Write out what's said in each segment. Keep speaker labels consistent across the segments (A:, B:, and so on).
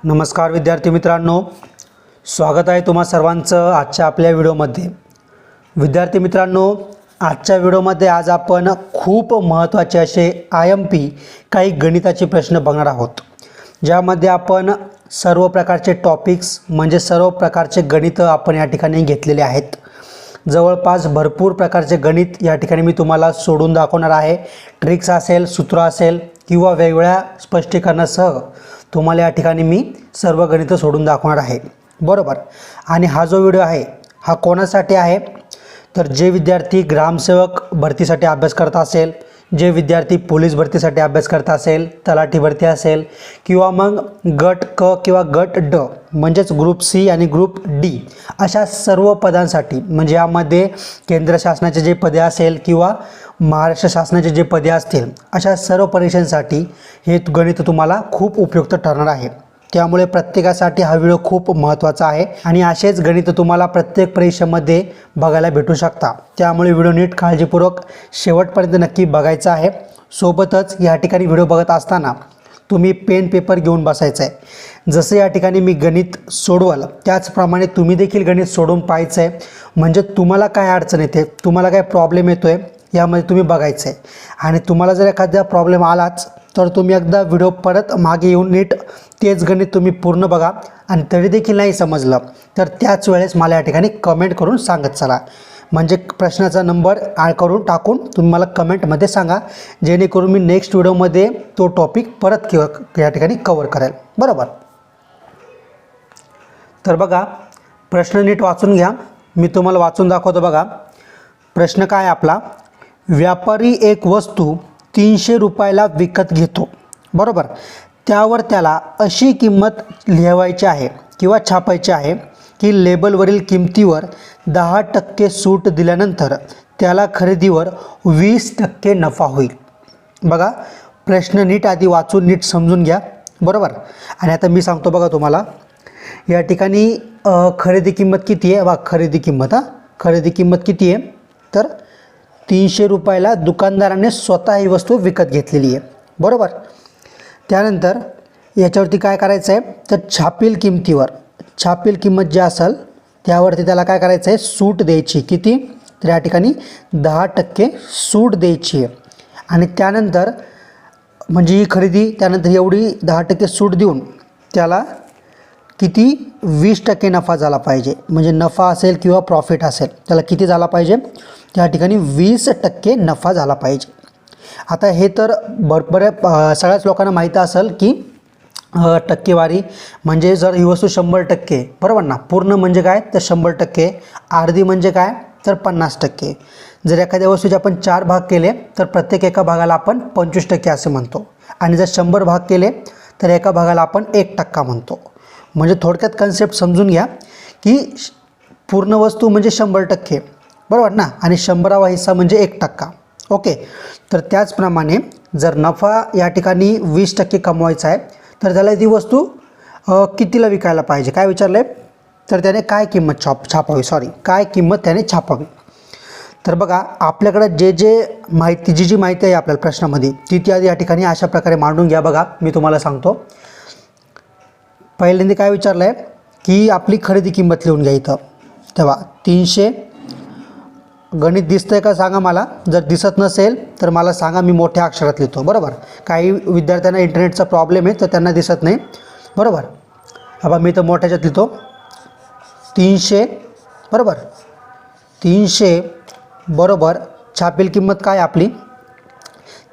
A: नमस्कार विद्यार्थी मित्रांनो, स्वागत आहे तुम्हा सर्वांचं आजच्या आपल्या व्हिडिओमध्ये। विद्यार्थी मित्रांनो, आजच्या व्हिडिओमध्ये आज आपण खूप महत्त्वाचे असे IMP काही गणिताचे प्रश्न बघणार आहोत, ज्यामध्ये आपण सर्व प्रकारचे टॉपिक्स म्हणजे सर्व प्रकारचे गणित आपण या ठिकाणी घेतलेले आहेत। जवळपास भरपूर प्रकारचे गणित या ठिकाणी मी तुम्हाला सोडून दाखवणार आहे। ट्रिक्स असेल, सूत्र असेल किंवा वेगवेगळ्या स्पष्टीकरणासह तुम्हाला या ठिकाणी मी सर्व गणित सोडून दाखवणार आहे, बरोबर। आणि हा जो व्हिडिओ आहे हा कोणासाठी आहे, तर जे विद्यार्थी ग्रामसेवक भरतीसाठी अभ्यास करत असेल, जे विद्यार्थी पोलीस भरतीसाठी अभ्यास करत असेल, तलाठी भरती असेल किंवा मग गट क किंवा गट ड म्हणजेच ग्रुप C आणि ग्रुप D अशा सर्व पदांसाठी, म्हणजे यामध्ये केंद्र शासनाचे जे पदे असेल किंवा महाराष्ट्र शासनाचे जे पदे असतील, अशा सर्व परीक्षांसाठी हे गणित तुम्हाला खूप उपयुक्त ठरणार आहे। त्यामुळे प्रत्येकासाठी हा व्हिडिओ खूप महत्त्वाचा आहे आणि असेच गणित तुम्हाला प्रत्येक परीक्षेमध्ये बघायला भेटू शकता। त्यामुळे व्हिडिओ नीट काळजीपूर्वक शेवटपर्यंत नक्की बघायचा आहे। सोबतच या ठिकाणी व्हिडिओ बघत असताना तुम्ही पेन पेपर घेऊन बसायचं आहे। जसे या ठिकाणी मी गणित सोडवलं त्याचप्रमाणे तुम्ही देखील गणित सोडवून पाहायचं आहे, म्हणजे तुम्हाला काय अडचण येते, तुम्हाला काय प्रॉब्लेम येतोय यामध्ये तुम्ही बघायचं आहे। आणि तुम्हाला जर एखादा प्रॉब्लेम आलाच तर तुम्ही एकदा व्हिडिओ परत मागे येऊन नीट तेच गणित तुम्ही पूर्ण बघा, आणि तरी देखील नाही समजलं तर त्याच वेळेस मला या ठिकाणी कमेंट करून सांगत चला, म्हणजे प्रश्नाचा नंबर करून टाकून तुम्ही मला कमेंटमध्ये सांगा, जेणेकरून मी नेक्स्ट व्हिडिओमध्ये तो टॉपिक परत या ठिकाणी कव्हर करेल, बरोबर। तर बघा, प्रश्न नीट वाचून घ्या, मी तुम्हाला वाचून दाखवतो। बघा प्रश्न काय आपला, व्यापारी एक वस्तू 300 रुपयाला विकत घेतो, बरोबर। त्यावर त्याला अशी किंमत लिहायची आहे किंवा छापायची आहे की लेबलवरील किमतीवर 10% सूट दिल्यानंतर त्याला खरेदीवर 20% नफा होईल। बघा प्रश्न नीट आधी वाचून नीट समजून घ्या, बरोबर। आणि आता मी सांगतो बघा तुम्हाला, या ठिकाणी खरेदी किंमत किती आहे, बघा खरेदी किंमत किती आहे, तर 300 रुपयाला दुकानदाराने स्वतः ही वस्तू विकत घेतलेली आहे, बरोबर। त्यानंतर याच्यावरती काय करायचं आहे, तर छापील किंमत जी असेल त्यावरती त्याला काय करायचं आहे, सूट द्यायची, किती, तर या ठिकाणी 10% सूट द्यायची आहे। आणि त्यानंतर म्हणजे ही खरेदी, त्यानंतर एवढी 10% सूट देऊन त्याला किती, 20% नफा झाला पाहिजे, म्हणजे नफा असेल किंवा प्रॉफिट असेल त्याला किती झाला पाहिजे, त्या ठिकाणी 20% नफा झाला पाहिजे। आता हे तर सगळ्याच लोकांना माहीत असेल की टक्केवारी म्हणजे जर ही वस्तू 100%, बरोबर ना, पूर्ण म्हणजे काय तर 100%, अर्धी म्हणजे काय तर 50%। जर एखाद्या वस्तूचे आपण 4 भाग केले तर प्रत्येक एका भागाला आपण 25% असे म्हणतो, आणि जर 100 भाग केले तर एका भागाला आपण 1% म्हणतो। म्हणजे थोडक्यात कन्सेप्ट समजून घ्या की पूर्ण वस्तू म्हणजे 100%, बरोबर ना, आणि 100वा हिस्सा म्हणजे 1%, ओके। तर त्याचप्रमाणे जर नफा या ठिकाणी 20% कमवायचा आहे तर त्याला ती वस्तू कितीला विकायला पाहिजे, काय विचारलं आहे, तर त्याने काय किंमत छापावी। तर बघा आपल्याकडे जी जी माहिती आहे आपल्याला प्रश्नामध्ये ती आधी या ठिकाणी अशा प्रकारे मांडून घ्या। बघा मी तुम्हाला सांगतो, पहिल्यांदा काय विचारलं आहे की आपली खरेदी किंमत लिहून घ्या इथं। तेव्हा 300 गणित दिसतंय का सांगा मला, जर दिसत नसेल तर मला सांगा, मी मोठ्या अक्षरात लिहितो, बरोबर। काही विद्यार्थ्यांना इंटरनेटचा प्रॉब्लेम आहे तर त्यांना दिसत नाही, बरोबर। आता मी तर मोठ्याच्यात लिहितो 300, बरोबर। 300 बरोबर छापील किंमत काय आपली,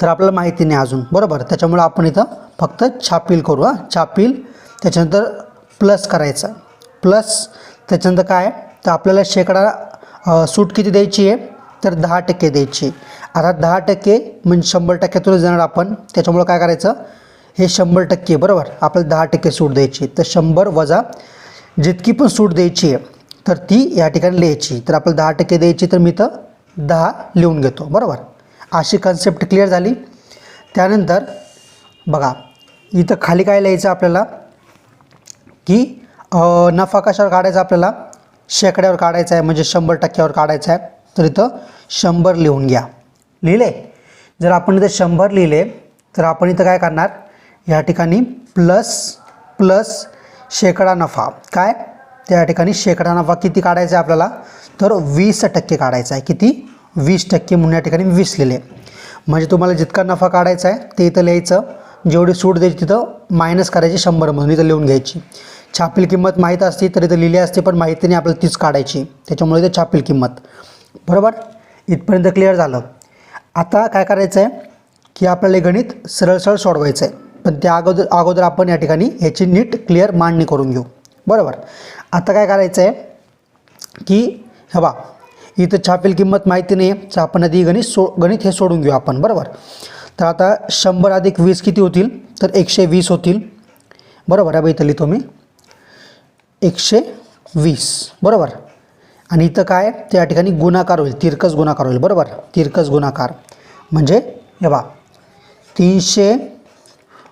A: तर आपल्याला माहिती नाही अजून, बरोबर, त्याच्यामुळे आपण इथं फक्त छापील करू, छापील, त्याच्यानंतर प्लस करायचं, प्लस त्याच्यानंतर काय, तर आपल्याला शेकडा सूट किती द्यायची आहे, तर 10% द्यायची। आता 10% म्हणजे 100%तुला जाणार आपण, त्याच्यामुळे काय करायचं, हे 100%, बरोबर, आपल्याला 10% सूट द्यायची, तर 100 वजा जितकी पण सूट द्यायची आहे तर ती या ठिकाणी लिहायची, तर आपल्याला 10% द्यायची, तर मी तर 10 लिहून घेतो, बरोबर। अशी कन्सेप्ट क्लिअर झाली। त्यानंतर बघा इथं खाली काय लिहायचं आपल्याला की नफा कशावर काढायचा, आपल्याला शेकड्यावर काढायचा आहे, म्हणजे 100%वर काढायचा आहे, तर इथं 100 लिहून घ्या, लिहिले। जर आपण इथं 100 लिहिले तर आपण इथं काय करणार, या ठिकाणी प्लस शेकडा नफा काय, त्या ठिकाणी शेकडा नफा किती काढायचा आहे आपल्याला, तर 20% काढायचा आहे. किती, 20% म्हणून या ठिकाणी 20 लिहिले. म्हणजे तुम्हाला जितका नफा काढायचा आहे ते इथं लिहायचं, जेवढी सूट द्यायची तिथं मायनस करायची 100 म्हणून इथं लिहून घ्यायची. छापील किंमत माहीत असती तर इथं लिहिली असते, पण माहिती नाही आपल्याला तीच काढायची, त्याच्यामुळे इथं छापील किंमत. बरोबर, इथपर्यंत क्लिअर झालं. आता काय करायचं आहे की आपल्याला हे गणित सरळ सरळ सोडवायचं आहे, पण त्या अगोदर आपण या ठिकाणी ह्याची नीट क्लिअर मांडणी करून घेऊ. बरोबर, आता काय करायचं आहे की हे बा इथं छापील किंमत माहिती नाही आहे, तर आपण आधी गणित हे सोडून घेऊ आपण. बरोबर, तर आता 100 अधिक 20 किती होतील, तर 120 होतील. बरोबर आहे, इथं लिहितो मी 120. बरोबर, आणि इथं काय, त्या ठिकाणी गुणाकार होईल, तिरकस गुणाकार होईल. बरोबर, तिरकस गुणाकार म्हणजे हे बा 300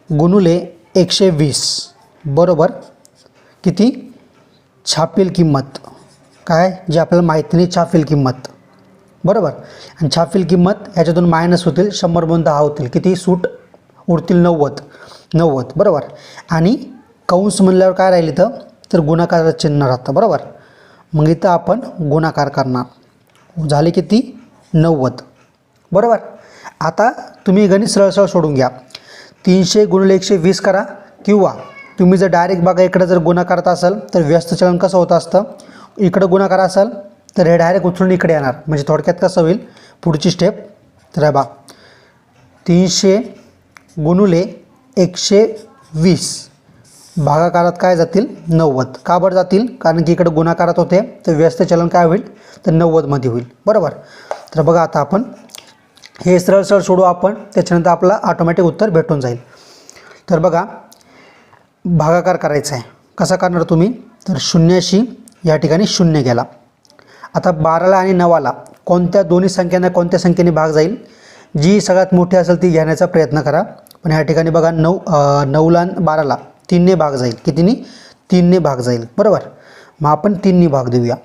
A: गुणुले 120 बरोबर किती, छापील किंमत काय, जे आपल्याला माहिती नाही छापील किंमत. बरोबर, आणि छापील किंमत ह्याच्यातून मायनस होतील, 100 म्हणून 10 होतील, किती सूट उरतील 90. बरोबर, आणि कंस म्हणल्यावर काय राहील इथं, तर गुणाकाराचं चिन्ह राहतं. बरोबर, मग इथं आपण गुणाकार करणार, झाले किती 90. बरोबर, आता तुम्ही गणित सरळ सरळ सोडून घ्या. 300 गुणिले 120 करा, किंवा तुम्ही जर डायरेक्ट बघा इकडे जर गुणाकार असेल तर व्यस्त चलन कसं होत असतं, इकडं गुणाकार असेल तर हे डायरेक्ट उचलून इकडे येणार. म्हणजे थोडक्यात कसं होईल पुढची स्टेप, तर हे बा 300 गुणुले 120 भागाकारात काय जातील 90. का बरं जातील, कारण की इकडे गुणाकारात होते, तर व्यस्त चलन काय होईल, तर 90 होईल. बरोबर, तर बघा आता आपण हे सरळ सरळ सोडू आपण, त्याच्यानंतर आपला ऑटोमॅटिक उत्तर भेटून जाईल. तर बघा भागाकार करायचा आहे, कसा करणार तुम्ही, तर 0शी या ठिकाणी 0 गेला. आता 12ला आणि 9ला कोणत्या दोन्ही संख्यांना कोणत्या संख्येने भाग जाईल, जी सगळ्यात मोठी असेल ती घेण्याचा प्रयत्न करा. पण या ठिकाणी बघा 9ला आणि 12ला 3ने भाग जाईल, कितीने 3ने भाग जाईल. बरोबर, मग आपण 3ने भाग देऊया.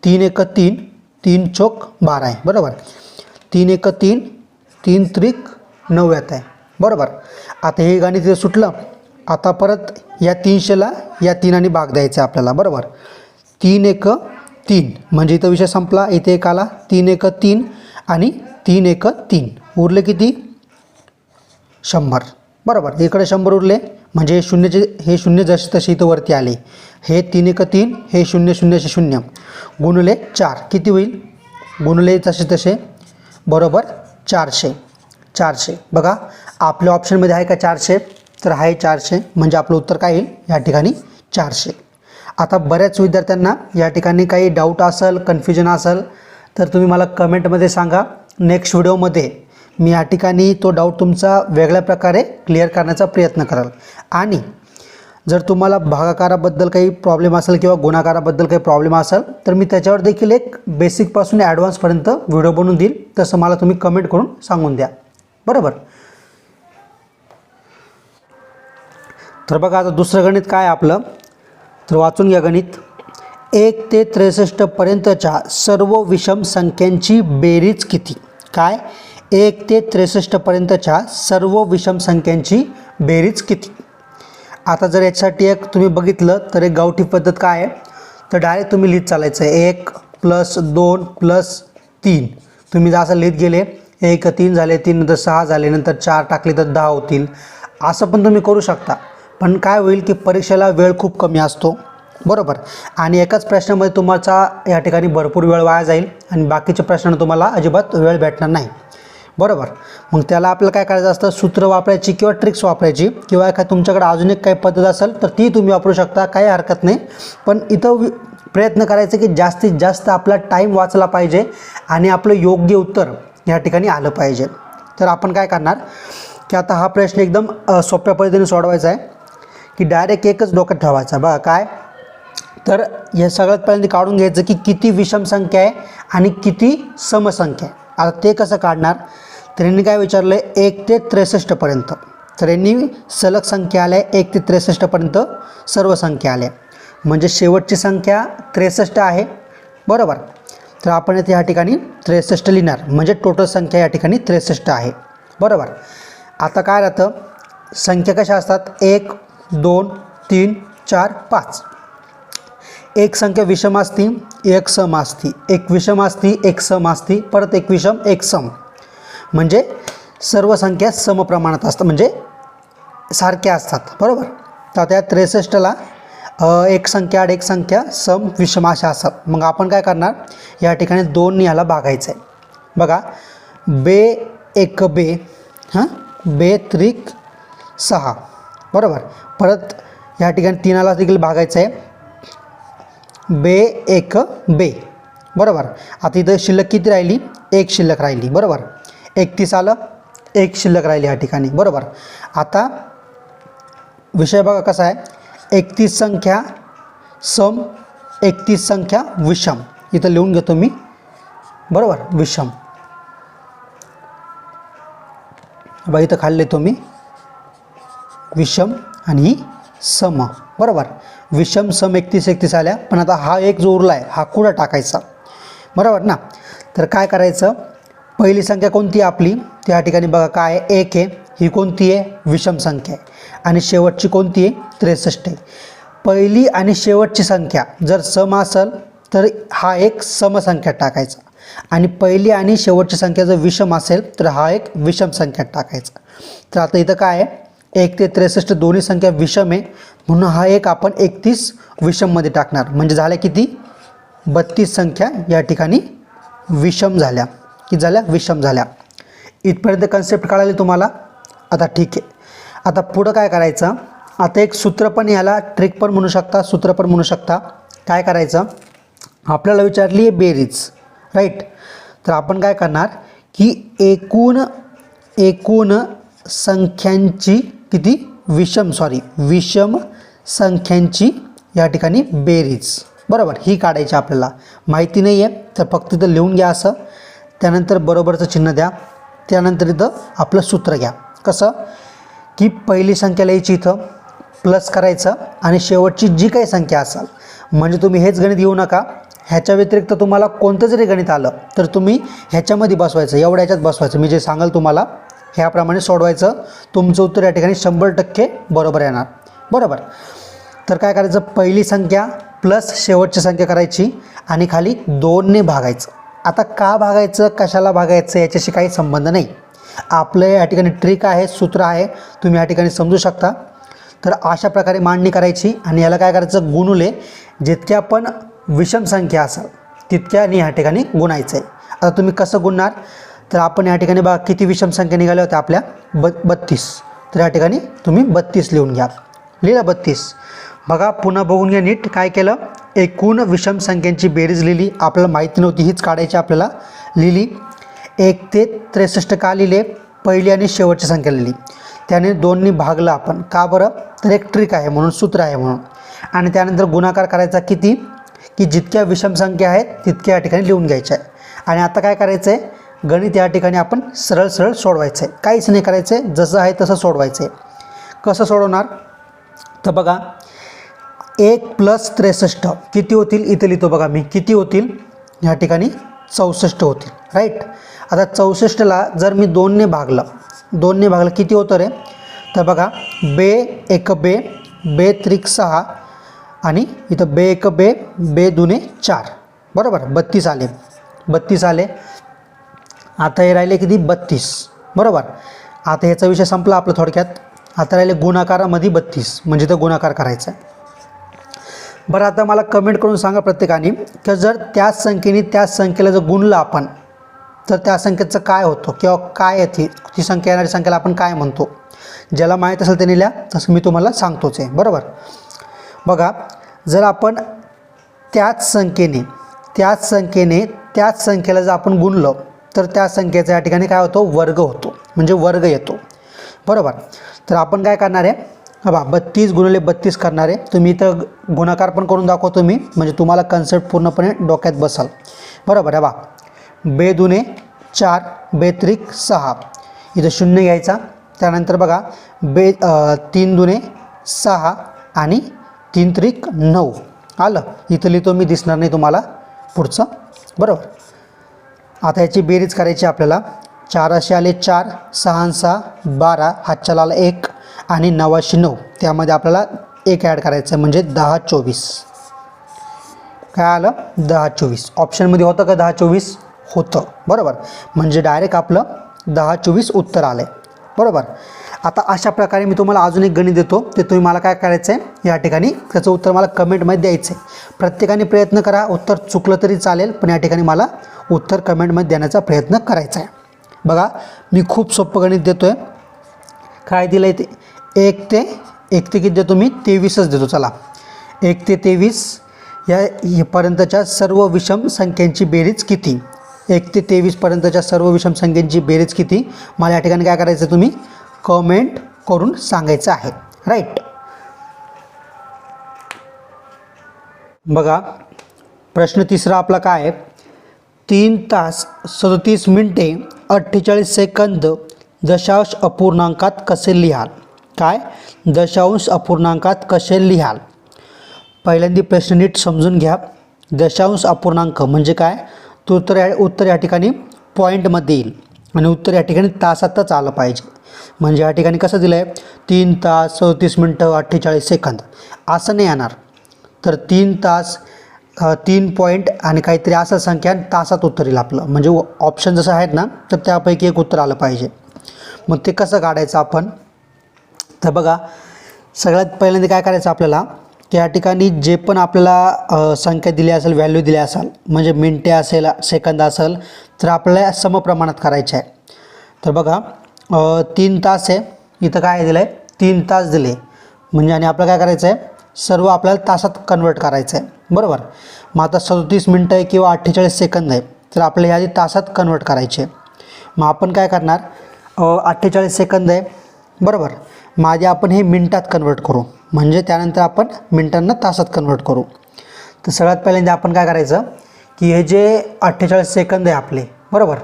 A: 3 एक 3, 3 चौक 12 आहे. बरोबर, 3 एक 3, 3 त्रिक 9 येत आहे. बरोबर, आता हे गणित इथे सुटलं. आता परत या 300ला या 3ने भाग द्यायचा आपल्याला. बरोबर, 3 एक 3 म्हणजे इथं विषय संपला. इथे एक आला 3 एक 3 आणि 3 एक 3 उरले किती 100. बरोबर, इकडे 100 उरले, म्हणजे हे शून्य जसे तसे इथं वरती आले. हे 3 एक 3, हे 0 0 0 गुणुले 4 किती होईल, गुणुले तसे तसे बरोबर 400. बघा आपल्या ऑप्शनमध्ये आहे का 400, तर आहे 400, म्हणजे आपलं उत्तर काय येईल या ठिकाणी 400. आता बऱ्याच विद्यार्थ्यांना या ठिकाणी काही डाऊट असेल, कन्फ्युजन असेल, तर तुम्ही मला कमेंटमध्ये सांगा. नेक्स्ट व्हिडिओमध्ये मी या ठिकाणी तो डाऊट तुमचा वेगळ्या प्रकारे क्लिअर करण्याचा प्रयत्न कराल. आणि जर तुम्हाला भागाकाराबद्दल काही प्रॉब्लेम असेल किंवा गुणाकाराबद्दल काही प्रॉब्लेम असेल, तर मी त्याच्यावर देखील एक बेसिकपासून ॲडव्हान्सपर्यंत व्हिडिओ बनवून देईल. तसं मला तुम्ही कमेंट करून सांगून द्या. बरोबर, तर बघा आता दुसरं गणित काय आपलं, तर वाचून घ्या गणित. 1 ते 63 पर्यंतच्या सर्व विषम संख्यांची बेरीज किती. काय, 1 ते 63 पर्यंतच्या सर्व विषम संख्यांची बेरीज किती. आता जर याच्यासाठी एक तुम्ही बघितलं तर एक गावठी पद्धत काय आहे, तर डायरेक्ट तुम्ही लिहित चालायचं आहे. 1 + 2 + 3 तुम्ही जर असं लिहित गेले, 1 3 झाले, 3 नंतर 6 झाले, नंतर 4 टाकले तर 10 होतील. असं पण तुम्ही करू शकता. पण काय होईल की परीक्षेला वेळ खूप कमी असतो. बरोबर, आणि एकाच प्रश्नामध्ये तुमचा या ठिकाणी भरपूर वेळ वाया जाईल आणि बाकीच्या प्रश्नांना तुम्हाला अजिबात वेळ भेटणार नाही. बरोबर, मग त्याला आपल्याला काय करायचं असतं, सूत्र वापरायची किंवा ट्रिक्स वापरायची, किंवा काय तुमच्याकडे अजून एक काही पद्धत असेल तर ती तुम्ही वापरू शकता, काही हरकत नाही. पण इथं प्रयत्न करायचं की जास्तीत जास्त आपला टाईम वाचला पाहिजे आणि आपलं योग्य उत्तर या ठिकाणी आलं पाहिजे. तर आपण काय करणार की आता हा प्रश्न एकदम सोप्या पद्धतीने सोडवायचा आहे, की डायरेक्ट एकच डोक्यात ठेवायचा. बघा काय, तर हे सगळ्यात पहिल्यांदा काढून घ्यायचं की किती विषम संख्या आहे आणि किती समसंख्या आहे. आता ते कसं काढणार, तर यांनी काय विचारलं आहे 1 ते 63 पर्यंत. तर यांनी सलग संख्या आल्या 1 ते 63 पर्यंत सर्व संख्या आल्या, म्हणजे शेवटची संख्या 63 आहे. बरोबर, तर आपण इथे या ठिकाणी 63 लिहिणार, म्हणजे टोटल संख्या या ठिकाणी 63 आहे. बरोबर, आता काय राहतं, संख्या कशा असतात 1 2 3 4 5. एक संख्या विषम असती एक सम असती, एक विषम असती एक सम असती, परत एक विषम एक सम, म्हणजे सर्व संख्या समप्रमाणात असतात, म्हणजे सारख्या असतात, बरोबर. तर त्या 63ला एक संख्या आड एक संख्या सम विषम अशा असतात. मग आपण काय करणार, या ठिकाणी 2 याला भागायचं आहे. बघा बे एक बे, हां बे त्रिक 6, बरोबर. परत या ठिकाणी 3ला देखील भागायचं आहे, बे एक बे, बरोबर. आता इथं शिल्लक किती राहिली, एक शिल्लक राहिली, बरोबर. 31 आलं, एक शिल्लक राहिली या ठिकाणी, बरोबर. आता विषय बघा कसा आहे, 31 संख्या सम 31 संख्या विषम, इथं लिहून घेतो मी, बरोबर. विषम बघा इथं खाली लिहितो मी विषम आणि ही सम, बरोबर. विषम सम 31 आल्या, पण आता हा एक जो उरला आहे हा कुठं टाकायचा, बरोबर ना. तर काय करायचं, पहिली संख्या कोणती आपली, त्या ठिकाणी बघा काय आहे, 1 आहे, ही कोणती आहे, विषम संख्या आहे. आणि शेवटची कोणती आहे, 63 आहे. पहिली आणि शेवटची संख्या जर सम असेल तर हा एक समसंख्या टाकायचा, आणि पहिली आणि शेवटची संख्या जर विषम असेल तर हा एक विषम संख्या टाकायचा. तर आता इथं काय आहे, 1 ते 63 दोन्ही संख्या विषम आहे, म्हणून हा एक आपण 31 विषममध्ये टाकणार, म्हणजे झाल्या किती, 32 संख्या या ठिकाणी विषम झाल्या. किती झाल्या, विषम झाल्या. इथपर्यंत कन्सेप्ट कळाली तुम्हाला. आता ठीक आहे, आता पुढं काय करायचं, आता एक सूत्र पण, याला ट्रिक पण म्हणू शकता, सूत्र पण म्हणू शकता. काय करायचं, आपल्याला विचारली आहे बेरीज, राईट. तर आपण काय करणार की एकूण संख्यांची किती, विषम संख्यांची या ठिकाणी बेरीज, बरोबर, ही काढायची. आपल्याला माहिती नाही आहे तर फक्त इथं लिहून घ्या असं, त्यानंतर बरोबरचं चिन्ह द्या, त्यानंतर इथं आपलं सूत्र घ्या. कसं की पहिली संख्या लिहायची, इथं प्लस करायचं, आणि शेवटची जी काही संख्या असेल, म्हणजे तुम्ही हेच गणित घेऊ नका, ह्याच्या व्यतिरिक्त तुम्हाला कोणतं जरी गणित आलं तर तुम्ही ह्याच्यामध्ये बसवायचं, एवढ्या ह्याच्यात बसवायचं, मी जे सांगाल तुम्हाला ह्याप्रमाणे सोडवायचं, तुमचं उत्तर या ठिकाणी 100% बरोबर येणार, बरोबर. तर काय करायचं, पहिली संख्या प्लस शेवटची संख्या करायची, आणि खाली 2ने भागायचं. आता का भागायचं, कशाला भागायचं, याच्याशी काही संबंध नाही, आपलं या ठिकाणी ट्रिक आहे, सूत्र आहे, तुम्ही या ठिकाणी समजू शकता. तर अशा प्रकारे मांडणी करायची, आणि याला काय करायचं, गुणुले जितक्या पण विषम संख्या असेल तितक्याने या ठिकाणी गुणायचं आहे. आता तुम्ही कसं गुणणार, तर आपण या ठिकाणी बघा किती विषम संख्या निघाल्या होत्या आपल्या, 32. तर या ठिकाणी तुम्ही 32 लिहून घ्या, लिहिलं 32. बघा पुन्हा बघून घ्या नीट, काय केलं, एकूण विषम संख्यांची बेरीज लिहिली, आपल्याला माहिती नव्हती हीच काढायची, आपल्याला लिहिली. 1 ते 63 का लिहिले, पहिली आणि शेवटची संख्या लिहिली, त्याने 2ने भागलं आपण, का बरं, तर एक ट्रिक आहे म्हणून, सूत्र आहे म्हणून. आणि त्यानंतर गुणाकार करायचा किती, की जितक्या विषम संख्या आहेत तितक्या या ठिकाणी लिहून घ्यायच्या आहे. आणि आता काय करायचं आहे, गणित या ठिकाणी आपण सरळ सोडवायचं आहे, काहीच नाही करायचं आहे, जसं आहे तसं सोडवायचं आहे. कसं सोडवणार, तर बघा 1 + 63 किती होतील, इथे लिहितो बघा मी, किती होतील, या ठिकाणी 64 होतील, राईट. आता 64ला जर मी 2ने भागलं किती होतं रे, तर बघा बे एक बे, बे त्रिक 6, आणि इथं बे एक बे, बे दुने 4, बरोबर. 32 आले. आता हे राहिले किती, 32, बरोबर. आता ह्याचा विषय संपला आपला थोडक्यात. आता राहिले गुणाकारामध्ये 32, म्हणजे तो गुणाकार करायचा आहे. बरं, आता मला कमेंट करून सांगा प्रत्येकाने, की जर त्याच संख्येने त्याच संख्येला जर गुणलं आपण तर त्या संख्येचं काय होतं, किंवा काय आहे ती संख्या, येणारी संख्येला आपण काय म्हणतो. ज्याला माहीत असेल त्याने लिहा, तसं मी तुम्हाला सांगतोच आहे, बरोबर. बघा जर आपण त्याच संख्येने त्याच संख्येला जर आपण गुणलं तर त्या संख्येचा या ठिकाणी काय होतो, वर्ग होतो, म्हणजे वर्ग येतो, बरोबर. तर आपण काय करणार आहे, बघा 32 × 32 करणार आहे. तुम्ही इथं गुणाकार पण करून दाखवतो मी, म्हणजे तुम्हाला कन्सेप्ट पूर्णपणे डोक्यात बसाल, बरोबर आहे. बघा बे दुने 4, बे त्रिक 6, इथं 0 घ्यायचा. त्यानंतर बघा 3 दुने 6 आणि 3 त्रिक 9 आलं, इथं लिहितो मी, दिसणार नाही तुम्हाला पुढचं, बरोबर. आता याची बेरीज करायची आपल्याला. 4 असे आले 4, 6 6 12, हातच्याला आला 1, आणि 9 9, त्यामध्ये आपल्याला 1 ॲड करायचं आहे म्हणजे 10 24. काय आलं 10 24. ऑप्शनमध्ये होतं का 10 24 होतं बरोबर. म्हणजे डायरेक्ट आपलं 10 24 उत्तर आलं आहे बरोबर. आता अशा प्रकारे मी तुम्हाला अजून एक गणित देतो, ते तुम्ही मला काय करायचं आहे या ठिकाणी त्याचं उत्तर मला कमेंटमध्ये द्यायचं आहे. प्रत्येकाने प्रयत्न करा, उत्तर चुकलं तरी चालेल पण या ठिकाणी मला उत्तर कमेंटमध्ये देण्याचा प्रयत्न करायचा आहे. बघा मी खूप सोपं गणित देतो आहे. काय दिलं आहे ते 1 ते किती देतो मी 23च देतो. चला 1 ते 23 या पर्यंतच्या सर्व विषम संख्यांची बेरीज किती. 1 ते 23 पर्यंतच्या सर्व विषम संख्यांची बेरीज किती मला या ठिकाणी काय करायचं तुम्ही कमेंट करून सांगायचं आहे. राईट. बघा प्रश्न तिसरा आपला काय आहे 3 तास 37 मिनिटे 48 सेकंद दशांश अपूर्णांकात कसे लिहाल. काय दशांश अपूर्णांकात कसे लिहाल. पहिल्यांदा प्रश्न नीट समजून घ्या. दशांश अपूर्णांक म्हणजे काय तो उत्तर या ठिकाणी पॉईंटमध्ये येईल आणि उत्तर या ठिकाणी तासातच आलं पाहिजे. म्हणजे या ठिकाणी कसं दिलं आहे 3 तास 37 मिनिटं 48 सेकंद असं नाही येणार. तर 3 तास 3 पॉईंट आणि काहीतरी असं संख्या तासात उत्तर येईल आपलं. म्हणजे ऑप्शन जसं आहेत ना तर त्यापैकी एक उत्तर आलं पाहिजे. मग ते कसं काढायचं आपण. तर बघा सगळ्यात पहिल्यांदा काय करायचं आपल्याला त्या ठिकाणी जे पण आपल्याला संख्या दिली असेल व्हॅल्यू दिली असेल म्हणजे मिनटे असेल सेकंद असेल तर आपल्याला समप्रमाणात करायचे आहे. तर बघा 3 तास आहे इथं काय दिलं आहे 3 तास दिले म्हणजे आणि आपल्याला काय करायचं आहे सर्व आपल्याला तासात कन्वर्ट करायचं आहे बरोबर. मग आता 37 मिनटं आहे किंवा 48 सेकंद आहे तर आपल्याला यादी तासात कन्वर्ट करायचे. मग आपण काय करणार 48 सेकंद आहे बरोबर. मग आधी आपण हे मिनटात कन्वर्ट करू म्हणजे त्यानंतर आपण मिनटांना तासात कन्वर्ट करू. तर सगळ्यात पहिल्यांदा आपण काय करायचं की हे जे 48 सेकंद आहे आपले बरोबर.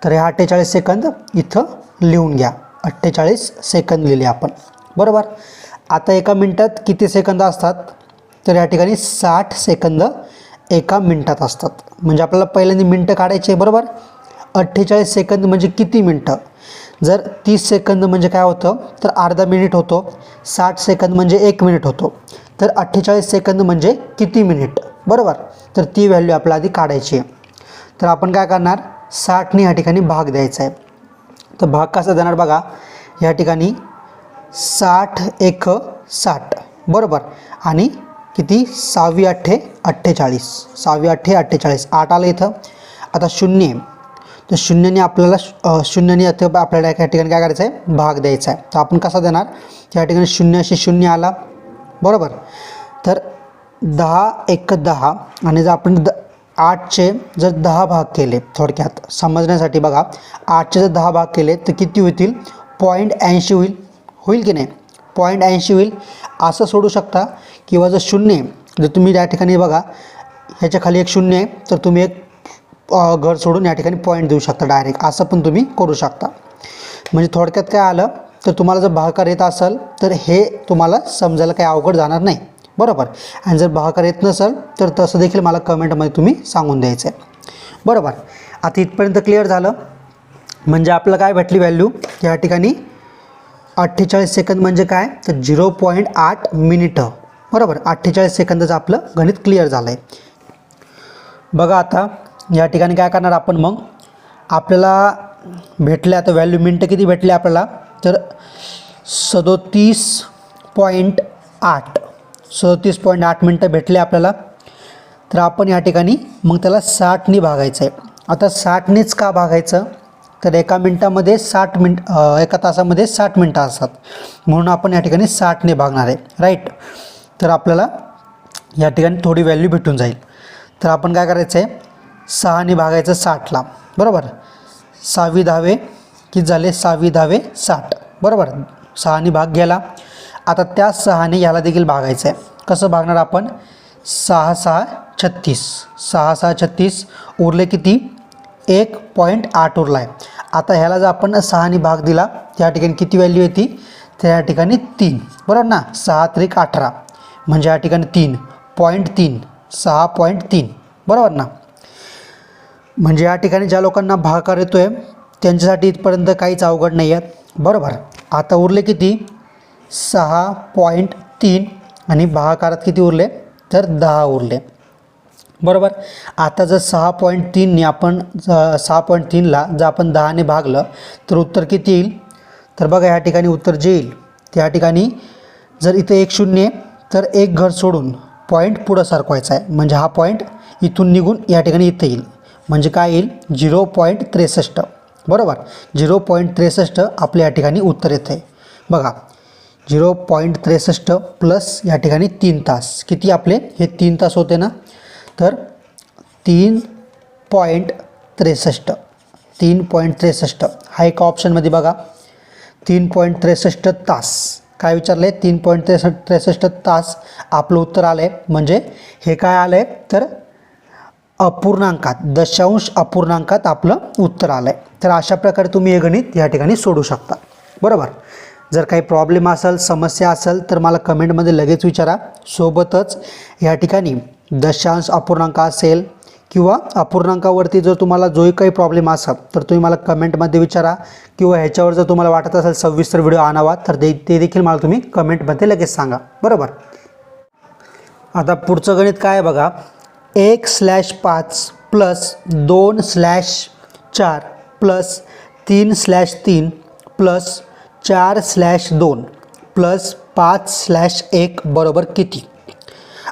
A: तर हे 48 सेकंद इथं लिहून घ्या. 48 सेकंद लिहिले आपण बरोबर. आता एका मिनटात किती सेकंद असतात तर या ठिकाणी 60 सेकंद एका मिनटात असतात. म्हणजे आपल्याला पहिल्यांदा मिनटं काढायचे बरोबर. 48 सेकंद म्हणजे किती मिनटं. जर 30 सेकंद म्हणजे काय होतं तर अर्धा मिनिट होतो. 60 सेकंद म्हणजे 1 मिनिट होतो. तर 48 सेकंद म्हणजे किती मिनिट बरोबर. तर ती व्हॅल्यू आपल्याला आधी काढायची आहे. तर आपण काय करणार 60ने या ठिकाणी भाग द्यायचा आहे. तर भाग कसा देणार बघा या ठिकाणी 60 एक 60 बरोबर आणि किती 6 8 48 6 8 48 8 आलं इथं. आता 0 तर 0ने आपल्याला 0ने आपल्याला या ठिकाणी काय करायचं आहे भाग द्यायचा आहे. तर आपण कसा देणार त्या ठिकाणी 0 अशी 0 आला बरोबर. तर 10 एक 10 आणि जर आपण 8चे जर 10 भाग केले थोडक्यात समजण्यासाठी बघा 8चे जर 10 भाग केले तर किती होतील 0.80 होईल की नाही 0.80 होईल. असं सोडू शकता किंवा जर 0 जर तुम्ही या ठिकाणी बघा ह्याच्या खाली एक 0 आहे तर तुम्ही एक घर सोडून या ठिकाणी पॉईंट देऊ शकता डायरेक्ट. असं पण तुम्ही करू शकता. म्हणजे थोडक्यात काय आलं तर तुम्हाला जर भागाकार येत असेल तर हे तुम्हाला समजायला काही अवघड जाणार नाही बरोबर. आणि जर भागाकार येत नसेल तर तसं देखील मला कमेंटमध्ये तुम्ही सांगून द्यायचं आहे बरोबर. आता इथपर्यंत क्लिअर झालं. म्हणजे आपल्याला काय भेटली व्हॅल्यू या ठिकाणी 48 सेकंद म्हणजे काय तर 0.8 मिनिटं बरोबर. 48 सेकंदाचं आपलं गणित क्लिअर झालं आहे. बघा आता या ठिकाणी काय करणार आपण मग आपल्याला भेटले आता व्हॅल्यू मिनटं किती भेटले आपल्याला तर 37.8 मिनटं भेटले आपल्याला. तर आपण या ठिकाणी मग त्याला 60ने भागायचं आहे. आता 60नेच का भागायचं तर एका मिनटामध्ये 60 मिनिट एका तासामध्ये 60 मिनटं असतात म्हणून आपण या ठिकाणी 60ने भागणार आहे राईट. तर आपल्याला या ठिकाणी थोडी व्हॅल्यू भेटून जाईल. तर आपण काय करायचं आहे 6ने भागायचं 60ला बरोबर. 6 10 किती झाले 6 10 60 बरोबर. 6ने भाग गेला. आता त्या 6ने याला देखील भागायचं आहे. कसं भागणार आपण 6 6 36 6 6 36 उरले किती 1.8 उरला आहे. आता ह्याला जर आपण 6ने भाग दिला त्या ठिकाणी किती व्हॅल्यू येते तर या ठिकाणी 3 बरोबर ना. 6 3 18 म्हणजे या ठिकाणी 3.3 6.3 बरोबर ना. म्हणजे या ठिकाणी ज्या लोकांना भागाकार येतो आहे त्यांच्यासाठी इथपर्यंत काहीच अवघड नाही आहे बरोबर. आता उरले किती 6.3 आणि भागाकारात किती उरले तर 10 उरले, बरोबर. आता जर 6.3ने आपण 6.3ला जर आपण 10ने भागलं तर उत्तर किती येईल, तर बघा या ठिकाणी उत्तर जे येईल त्या ठिकाणी जर इथं 1 शून्य तर एक घर सोडून पॉईंट पुढं सरकवायचा आहे, म्हणजे हा पॉईंट इथून निघून या ठिकाणी इथं येईल, म्हणजे काय येईल 0.63, बरोबर. 0.63 आपल्या या ठिकाणी उत्तर येतं आहे. बघा 0.63 प्लस या ठिकाणी 3 तास, किती आपले हे 3 तास होते ना, तर 3.63 हा एका ऑप्शनमध्ये बघा 3.63 तास काय विचारलं आहे, 3.63 तास आपलं उत्तर आलं आहे. म्हणजे हे काय आलं आहे तर अपूर्णांकात, दशांश अपूर्णांकात आपलं उत्तर आलं आहे. तर अशा प्रकारे तुम्ही हे गणित या ठिकाणी सोडू शकता, बरोबर. जर काही प्रॉब्लेम असेल, समस्या असेल तर मला कमेंटमध्ये लगेच विचारा. सोबतच या ठिकाणी दशांश अपूर्णांक असेल किंवा अपूर्णांकावरती जर तुम्हाला जोही काही प्रॉब्लेम असेल तर तुम्ही मला कमेंटमध्ये विचारा, किंवा ह्याच्यावर जर तुम्हाला वाटत असेल सविस्तर व्हिडिओ आणावा तर ते देखील मला तुम्ही कमेंटमध्ये लगेच सांगा, बरोबर. आता पुढचं गणित काय आहे बघा, 1/5 प्लस 2/4 प्लस 3/3 प्लस 4/2 प्लस 5/1 बरोबर किती.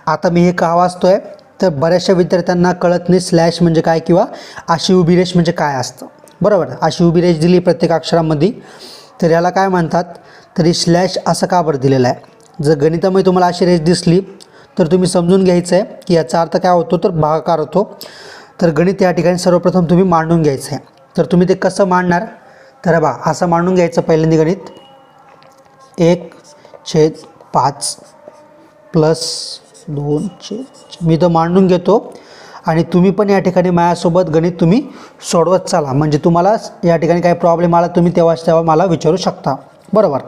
A: आता मी हे का वाचतोय तर बऱ्याचशा विद्यार्थ्यांना कळत नाही स्लॅश म्हणजे काय किंवा अशी उभी रेष म्हणजे काय असतं, बरोबर. अशी उभी रेष दिली प्रत्येक अक्षरामध्ये तर याला काय म्हणतात, तरी स्लॅश असं का बरं दिलेलं आहे. जर गणितामध्ये तुम्हाला अशी रेष दिसली तर तुम्ही समजून घ्यायचं आहे की याचा अर्थ काय होतो तर भागाकार होतो. तर गणित या ठिकाणी सर्वप्रथम तुम्ही मांडून घ्यायचं आहे. तर तुम्ही ते कसं मांडणार, तर बा असं मांडून घ्यायचं पहिल्यांदा गणित 1/5 प्लस 2 मी तर मांडून घेतो आणि तुम्ही पण या ठिकाणी माझ्यासोबत गणित तुम्ही सोडवत चाला, म्हणजे तुम्हाला या ठिकाणी काही प्रॉब्लेम आला तुम्ही तेव्हा मला विचारू शकता, बरोबर.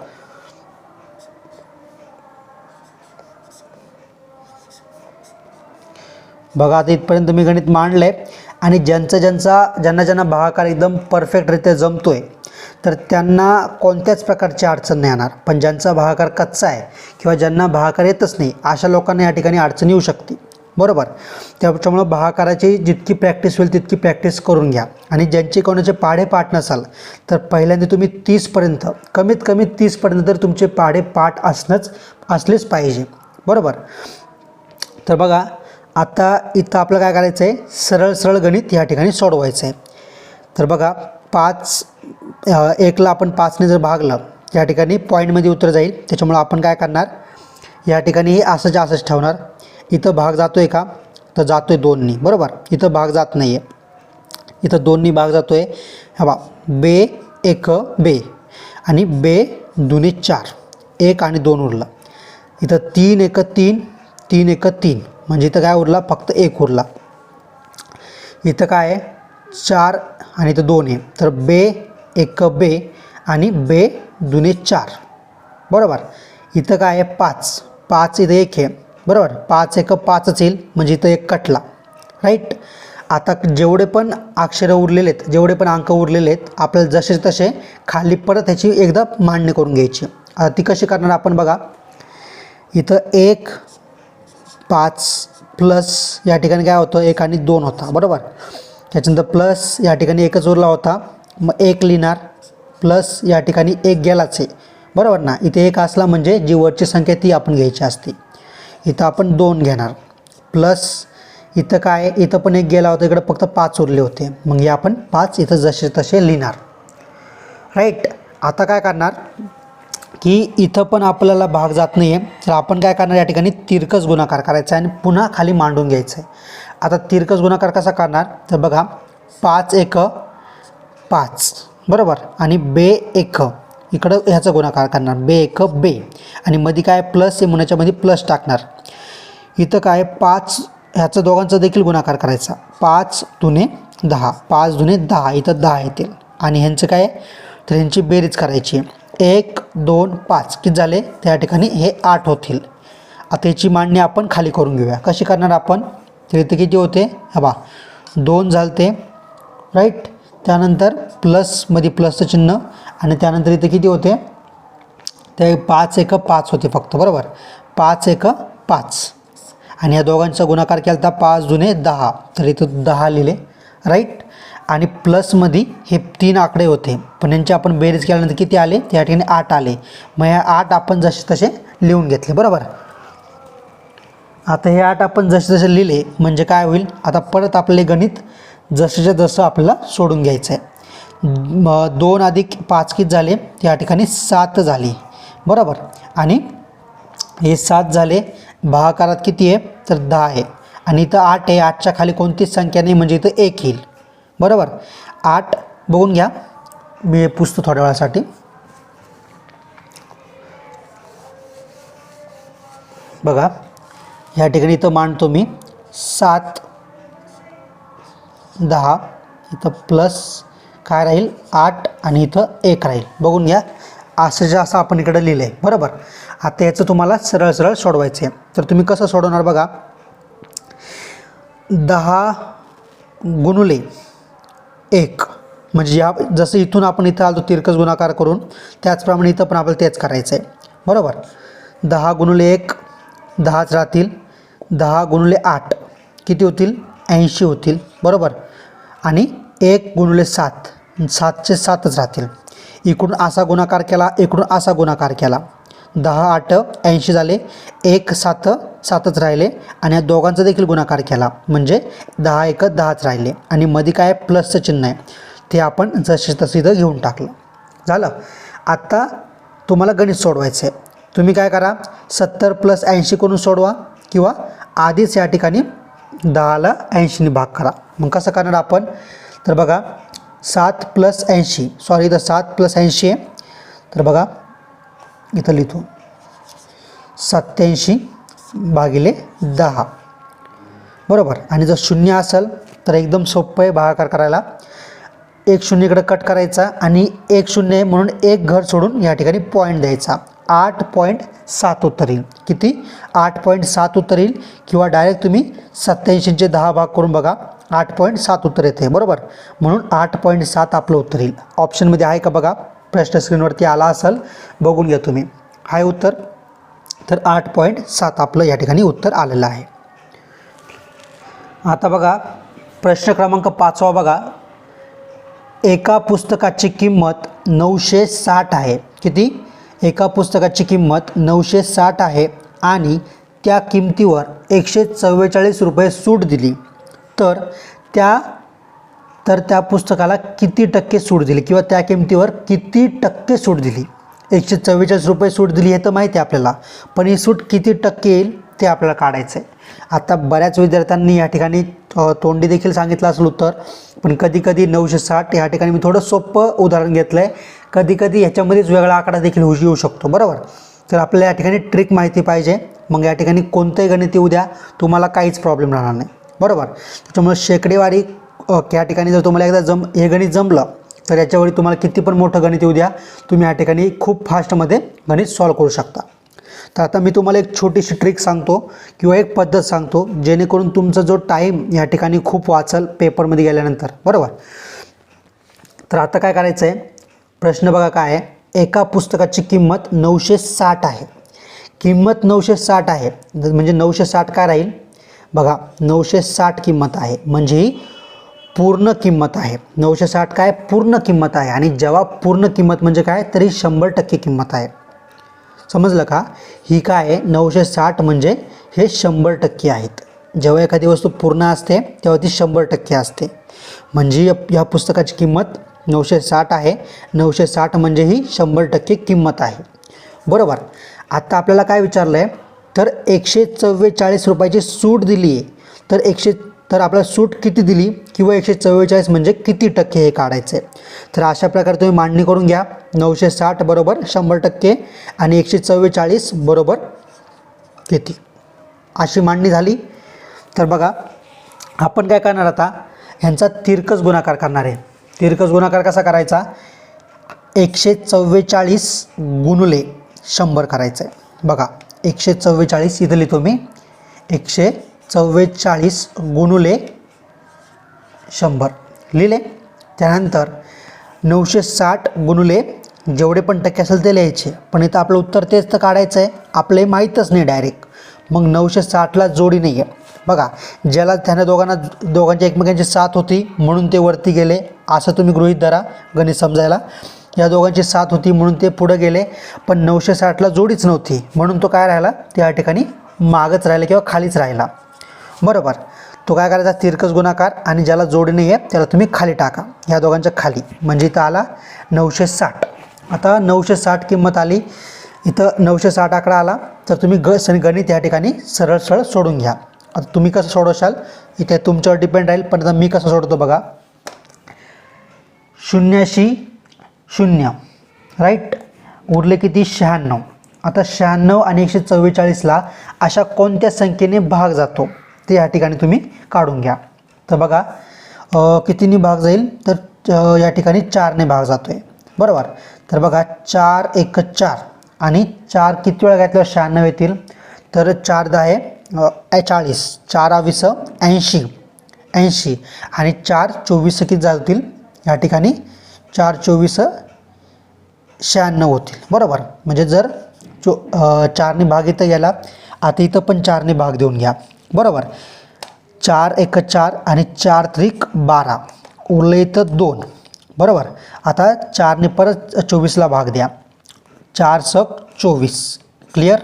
A: बघा आता इथपर्यंत मी गणित मांडलं आहे आणि ज्यांना भागाकार एकदम परफेक्टरित्या जमतो आहे तर त्यांना कोणत्याच प्रकारची अडचण नाही येणार. पण ज्यांचा भागाकार कच्चा आहे किंवा ज्यांना भागाकार येतच नाही अशा लोकांना या ठिकाणी अडचण येऊ शकते, बरोबर. त्याच्यामुळं भागाकाराची जितकी प्रॅक्टिस होईल तितकी प्रॅक्टिस करून घ्या. आणि ज्यांचे कोणाचे पाढेपाठ नसाल तर पहिल्यांदा तुम्ही 30पर्यंत कमीत कमी 30पर्यंत तर तुमचे पाढेपाठ असलेच पाहिजे, बरोबर. तर बघा आता इथं आपलं काय करायचं आहे, सरळ गणित या ठिकाणी सोडवायचं आहे. तर बघा 1ला आपण 5ने जर भागलं या ठिकाणी पॉईंटमध्ये उत्तर जाईल. त्याच्यामुळं आपण काय करणार, या ठिकाणी हे असंच ठेवणार. इथं भाग जातो आहे का तर जातो आहे 2नी, बरोबर. इथं भाग जात नाही आहे, इथं 2नी भाग जातो आहे. हा बा बे 1 बे आणि बे 2 4, 1 आणि 2 उरलं. इथं 3 1 3, 3 1 3, म्हणजे इथं काय उरला फक्त 1 उरला. इथं काय आहे 4 आणि इथं 2 आहे, तर बे 1 बे आणि बे 2 4, बरोबर. इथं काय आहे 5, 5 इथं 1 आहे, बरोबर. 5 1 5च येईल, म्हणजे इथं 1 कटला, राईट. आता जेवढे पण अक्षरं उरलेले आहेत, जेवढे पण अंक उरलेले आहेत आपल्याला जसे तसे खाली परत ह्याची एकदा मांडणी करून घ्यायची. आता ती कशी करणार आपण बघा, इथं 1 5 प्लस या ठिकाणी काय होतं 1 आणि 2 होता, बरोबर. त्याच्यानंतर प्लस या ठिकाणी 1च उरला होता, मग 1 लिहिणार, प्लस या ठिकाणी 1 गेलाच आहे, बरोबर ना. इथे 1 असला म्हणजे जी वरची संख्या ती आपण घ्यायची असते. इथं आपण 2 घेणार, प्लस इथं काय इथं पण 1 गेला होता, इकडं फक्त 5 उरले होते, मग हे आपण 5 इथं जसे तसे लिहिणार, राईट. आता काय करणार की इथं पण आपल्याला भाग जात नाही आहे तर आपण काय करणार, या ठिकाणी तिरकस गुणाकार करायचा आहे आणि पुन्हा खाली मांडून घ्यायचं आहे. आता तिरकस गुणाकार कसा करणार, तर बघा 5 1 5, बरोबर. आणि बे 1 इकडं ह्याचा गुणाकार करणार, बे 1 बे आणि मध्ये काय प्लस आहे म्हणून याच्यामध्ये प्लस टाकणार. इथं काय 5 ह्याचं दोघांचा देखील गुणाकार करायचा, 5 दुने 10, 5 दुने 10, इथं 10 येतील. आणि ह्यांचं काय तर ह्यांची बेरीज करायची, 1 2 5 किती झाले त्या ठिकाणी हे 8 होतील. आता याची मांडणी आपण खाली करून घेऊया. कशी करणार आपण, तर इथे किती होते, हा बा 2 झालते, राईट. त्यानंतर प्लसमध्ये प्लसचं चिन्ह आणि त्यानंतर इथे किती होते, ते 5 1 5 होते फक्त, बरोबर. 5 एक 5 आणि या दोघांचा गुणाकार केला तर 5 दुने 10, तर इथं 10 लिहिले राईट. आणि प्लसमध्ये हे 3 आकडे होते पण यांची आपण बेरीज केल्यानंतर किती आले, त्या ठिकाणी 8 आले. मग ह्या 8 आपण जसे तसे लिहून घेतले बरोबर. आता हे 8 आपण जसे जसे लिहिले म्हणजे काय होईल, आता परत आपले गणित जसंच्या जसं आपल्याला सोडून घ्यायचं आहे. 2 अधिक 5 किती झाले, त्या ठिकाणी 7 झाली बरोबर. आणि हे 7 झाले, भागाकारात किती आहे तर 10 आहे आणि इथं 8 आहे. 8च्या खाली कोणतीच संख्या नाही म्हणजे इथं 1 येईल बरोबर. 8 बघून घ्या, मी हे पुसतो थोड्या वेळासाठी. बघा ह्या ठिकाणी इथं मांडतो मी 7 10, इथं प्लस काय राहील 8 आणि इथं 1 राहील. बघून घ्या असं असं आपण इकडं लिहिलं आहे बरोबर. आता याचं तुम्हाला सरळ सरळ सोडवायचं आहे. तर तुम्ही कसं सोडवणार बघा, 10 गुणुले 1 म्हणजे या जसं इथून आपण इथं आलो तिरकस गुणाकार करून त्याचप्रमाणे इथं पण आपल्याला तेच करायचं आहे बरोबर. 10 गुणुले 1 10च राहतील, 10 गुणुले 8 किती होतील 80 होतील बरोबर. आणि 1 गुणुले 7 7चे 7च राहतील. इकडून असा गुणाकार केला, इकडून असा गुणाकार केला, 10 8 80 झाले, 1 7 7च राहिले आणि या दोघांचा देखील गुणाकार केला म्हणजे 10 1 10च राहिले. आणि मध्ये काय प्लसचं चिन्ह आहे ते आपण जसे तसे इथं घेऊन टाकलं झालं. आता तुम्हाला गणित सोडवायचं आहे. तुम्ही काय करा 70 + 80 करून सोडवा किंवा आधीच या ठिकाणी 10ला 80ने भाग करा. मग कसं करणार आपण तर बघा 7 + 80 सॉरी इथं 7 + 80 आहे तर बघा इथं लिहितो 87 भागिले 10 बरोबर. आणि जर शून्य असेल तर एकदम सोपं आहे भागाकार करायला. 1 0 इकडे कट करायचा आणि 1 0 आहे म्हणून एक घर सोडून या ठिकाणी पॉईंट द्यायचा. 8.7 उत्तर येईल. किती 8.7 उत्तर येईल किंवा डायरेक्ट तुम्ही 87चे 10 भाग करून बघा 8.7 उत्तर येते बरोबर. म्हणून 8.7 आपलं उत्तर येईल. ऑप्शनमध्ये आहे का बघा, प्रश्न स्क्रीनवरती आला असेल बघून घ्या तुम्ही. आहे उत्तर तर 8.7 आपलं या ठिकाणी उत्तर आलेलं आहे. आता बघा प्रश्न क्रमांक 5 बघा, एका पुस्तकाची किंमत 960 आहे. किती, एका पुस्तकाची किंमत 960 आहे आणि त्या किमतीवर 144 रुपये सूट दिली तर त्या पुस्तकाला किती टक्के सूट दिली किंवा त्या किमतीवर किती टक्के सूट दिली. 144 रुपये सूट दिली हे तर माहिती आहे आपल्याला, पण ही सूट किती टक्के येईल ते आपल्याला काढायचं आहे. आता बऱ्याच विद्यार्थ्यांनी या ठिकाणी तोंडी देखील सांगितलं असेल उत्तर, पण कधी कधी 960 या ठिकाणी मी थोडं सोपं उदाहरण घेतलं आहे. कधी कधी ह्याच्यामध्येच वेगळा आकडा देखील येऊ शकतो बरोबर. तर आपल्याला या ठिकाणी ट्रिक माहिती पाहिजे, मग या ठिकाणी कोणतंही गणित येऊ द्या तुम्हाला काहीच प्रॉब्लेम राहणार नाही बरोबर. त्याच्यामुळे शेकडेवारी या ठिकाणी जर तुम्हाला एकदा हे गणित जमलं तर याच्यावर तुम्हाला किती पण मोठं गणित येऊ द्या तुम्ही या ठिकाणी खूप फास्टमध्ये गणित सॉल्व करू शकता. तर आता मी तुम्हाला एक छोटीशी ट्रिक सांगतो किंवा एक पद्धत सांगतो जेणेकरून तुमचा जो टाईम या ठिकाणी खूप वाचल पेपरमध्ये गेल्यानंतर बरोबर. तर आता काय करायचं आहे, प्रश्न बघा काय आहे, एका पुस्तकाची किंमत 960 आहे. किंमत 960 आहे म्हणजे 960 काय राहील बघा, 960 किंमत आहे म्हणजे ही पूर्ण किंमत आहे. 960 काय पूर्ण किंमत आहे आणि जेव्हा पूर्ण किंमत म्हणजे काय तरी 100% किंमत आहे. समजलं का, ही काय आहे 960 म्हणजे हे 100% आहेत. जेव्हा एखादी वस्तू पूर्ण असते तेव्हा ती 100% असते. म्हणजे या पुस्तकाची किंमत 960 आहे. 960 म्हणजे ही 100% किंमत आहे बरोबर. आता आपल्याला काय विचारलं आहे तर 144 रुपयाची सूट दिली आहे तर आपल्याला सूट किती दिली किंवा 144 म्हणजे किती टक्के हे काढायचं आहे. तर अशा प्रकारे तुम्ही मांडणी करून घ्या. 960 बरोबर 100% आणि 144 बरोबर किती, अशी मांडणी झाली. तर बघा आपण काय करणार आता, ह्यांचा तिरकस गुणाकार करणार आहे. तिरकस गुणाकार कसा करायचा, 144 गुणुले 100 करायचं आहे. बघा 144 इथं लिहितो मी, 144 गुणुले 100 लिहिले. त्यानंतर 960 गुणुले जेवढे पण टक्के असेल ते लिहायचे, पण इथं आपलं उत्तर तेच तर काढायचं आहे, आपलं माहीतच नाही डायरेक्ट. मग 960ला जोडी नाही आहे. बघा, ज्याला त्याने दोघांच्या एकमेकांची साथ होती म्हणून ते वरती गेले, असं तुम्ही गृहीत धरा गणित समजायला. या दोघांची साथ होती म्हणून ते पुढे गेले, पण 960ला जोडीच नव्हती म्हणून तो काय राहिला, त्या ठिकाणी मागच राहिला किंवा खालीच राहिला. बरोबर. तो काय करायचा, तिरकस गुणाकार, आणि ज्याला जोडी नाही आहे त्याला तुम्ही खाली टाका, या दोघांच्या खाली. म्हणजे इथं आला 960. आता 960 किंमत आली, इथं 960 आकडा आला, तर तुम्ही गणित या ठिकाणी सरळ सरळ सोडून घ्या. आता तुम्ही कसं सोडवशाल इथे तुमच्यावर डिपेंड राहील, पण आता मी कसं सोडतो बघा. 0शी 0, राईट, उरले किती, 96. आता 96 आणि 144ला अशा कोणत्या संख्येने भाग जातो ते या ठिकाणी तुम्ही काढून घ्या. तर बघा कितीने भाग जाईल, तर या ठिकाणी 4ने भाग जातो आहे. बरोबर. तर बघा 4 1 4, आणि 4 किती वेळा घातल्यावर 96 येतील, तर 4 10 40, 4 20 80, आणि 4 24 किती जातील या ठिकाणी, 4 24 96 होतील. बरोबर. म्हणजे जर 4ने भाग इथं गेला, आता इथं पण 4ने भाग देऊन घ्या. बरोबर. 4 1 4 आणि 4 त्रिक 12, उरलं इथं 2. बरोबर. आता 4ने परत 24ला भाग द्या, 4 सक 24, क्लिअर.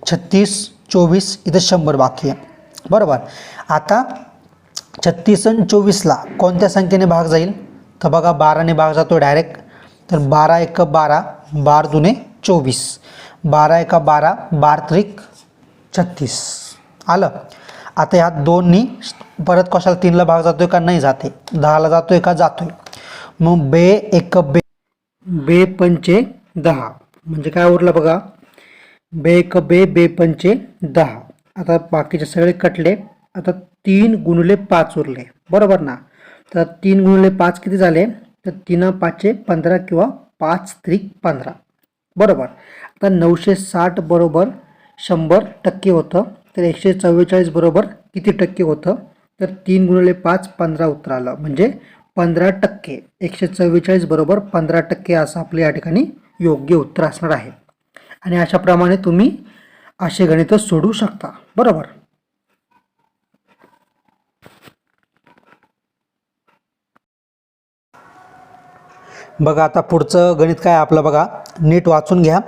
A: 36 24, इथं 100 बाकी आहे. बरोबर. आता 36 आणि 24ला कोणत्या संख्येने भाग जाईल, तर बघा 12ने भाग जातो डायरेक्ट. तर 12 1 12, 12 2 24, 12 1 12, 12 त्रिक 36 आलं. आता ह्या 2नी परत कशाला 3ला भाग जातोय का, नाही जाते. 10ला जातोय का, जातोय. मग बे 1 बे 5 10, म्हणजे काय उरलं बघा, बे 1 बे 5 10. आता बाकीचे सगळे कटले, आता 3 गुणिले 5 उरले. बरोबर ना. तर 3 गुणिले 5 किती झाले, तर 3 5 15 किंवा 5 त्रिक 15. बरोबर. आता 960 बरोबर 100% होतं, तर 144 बरोबर किती टक्के होतं, तर 3 गुणिले 5 15 उत्तर आलं, म्हणजे 15%. 144 बरोबर 15% असं आपलं या ठिकाणी योग्य उत्तर असणार आहे. आणि अशाप्रमाणे तुम्ही असे गणित सोडवू शकता. बरोबर. बघा आता पुढचं गणित काय आपलं बघा, नीट वाचून घ्या.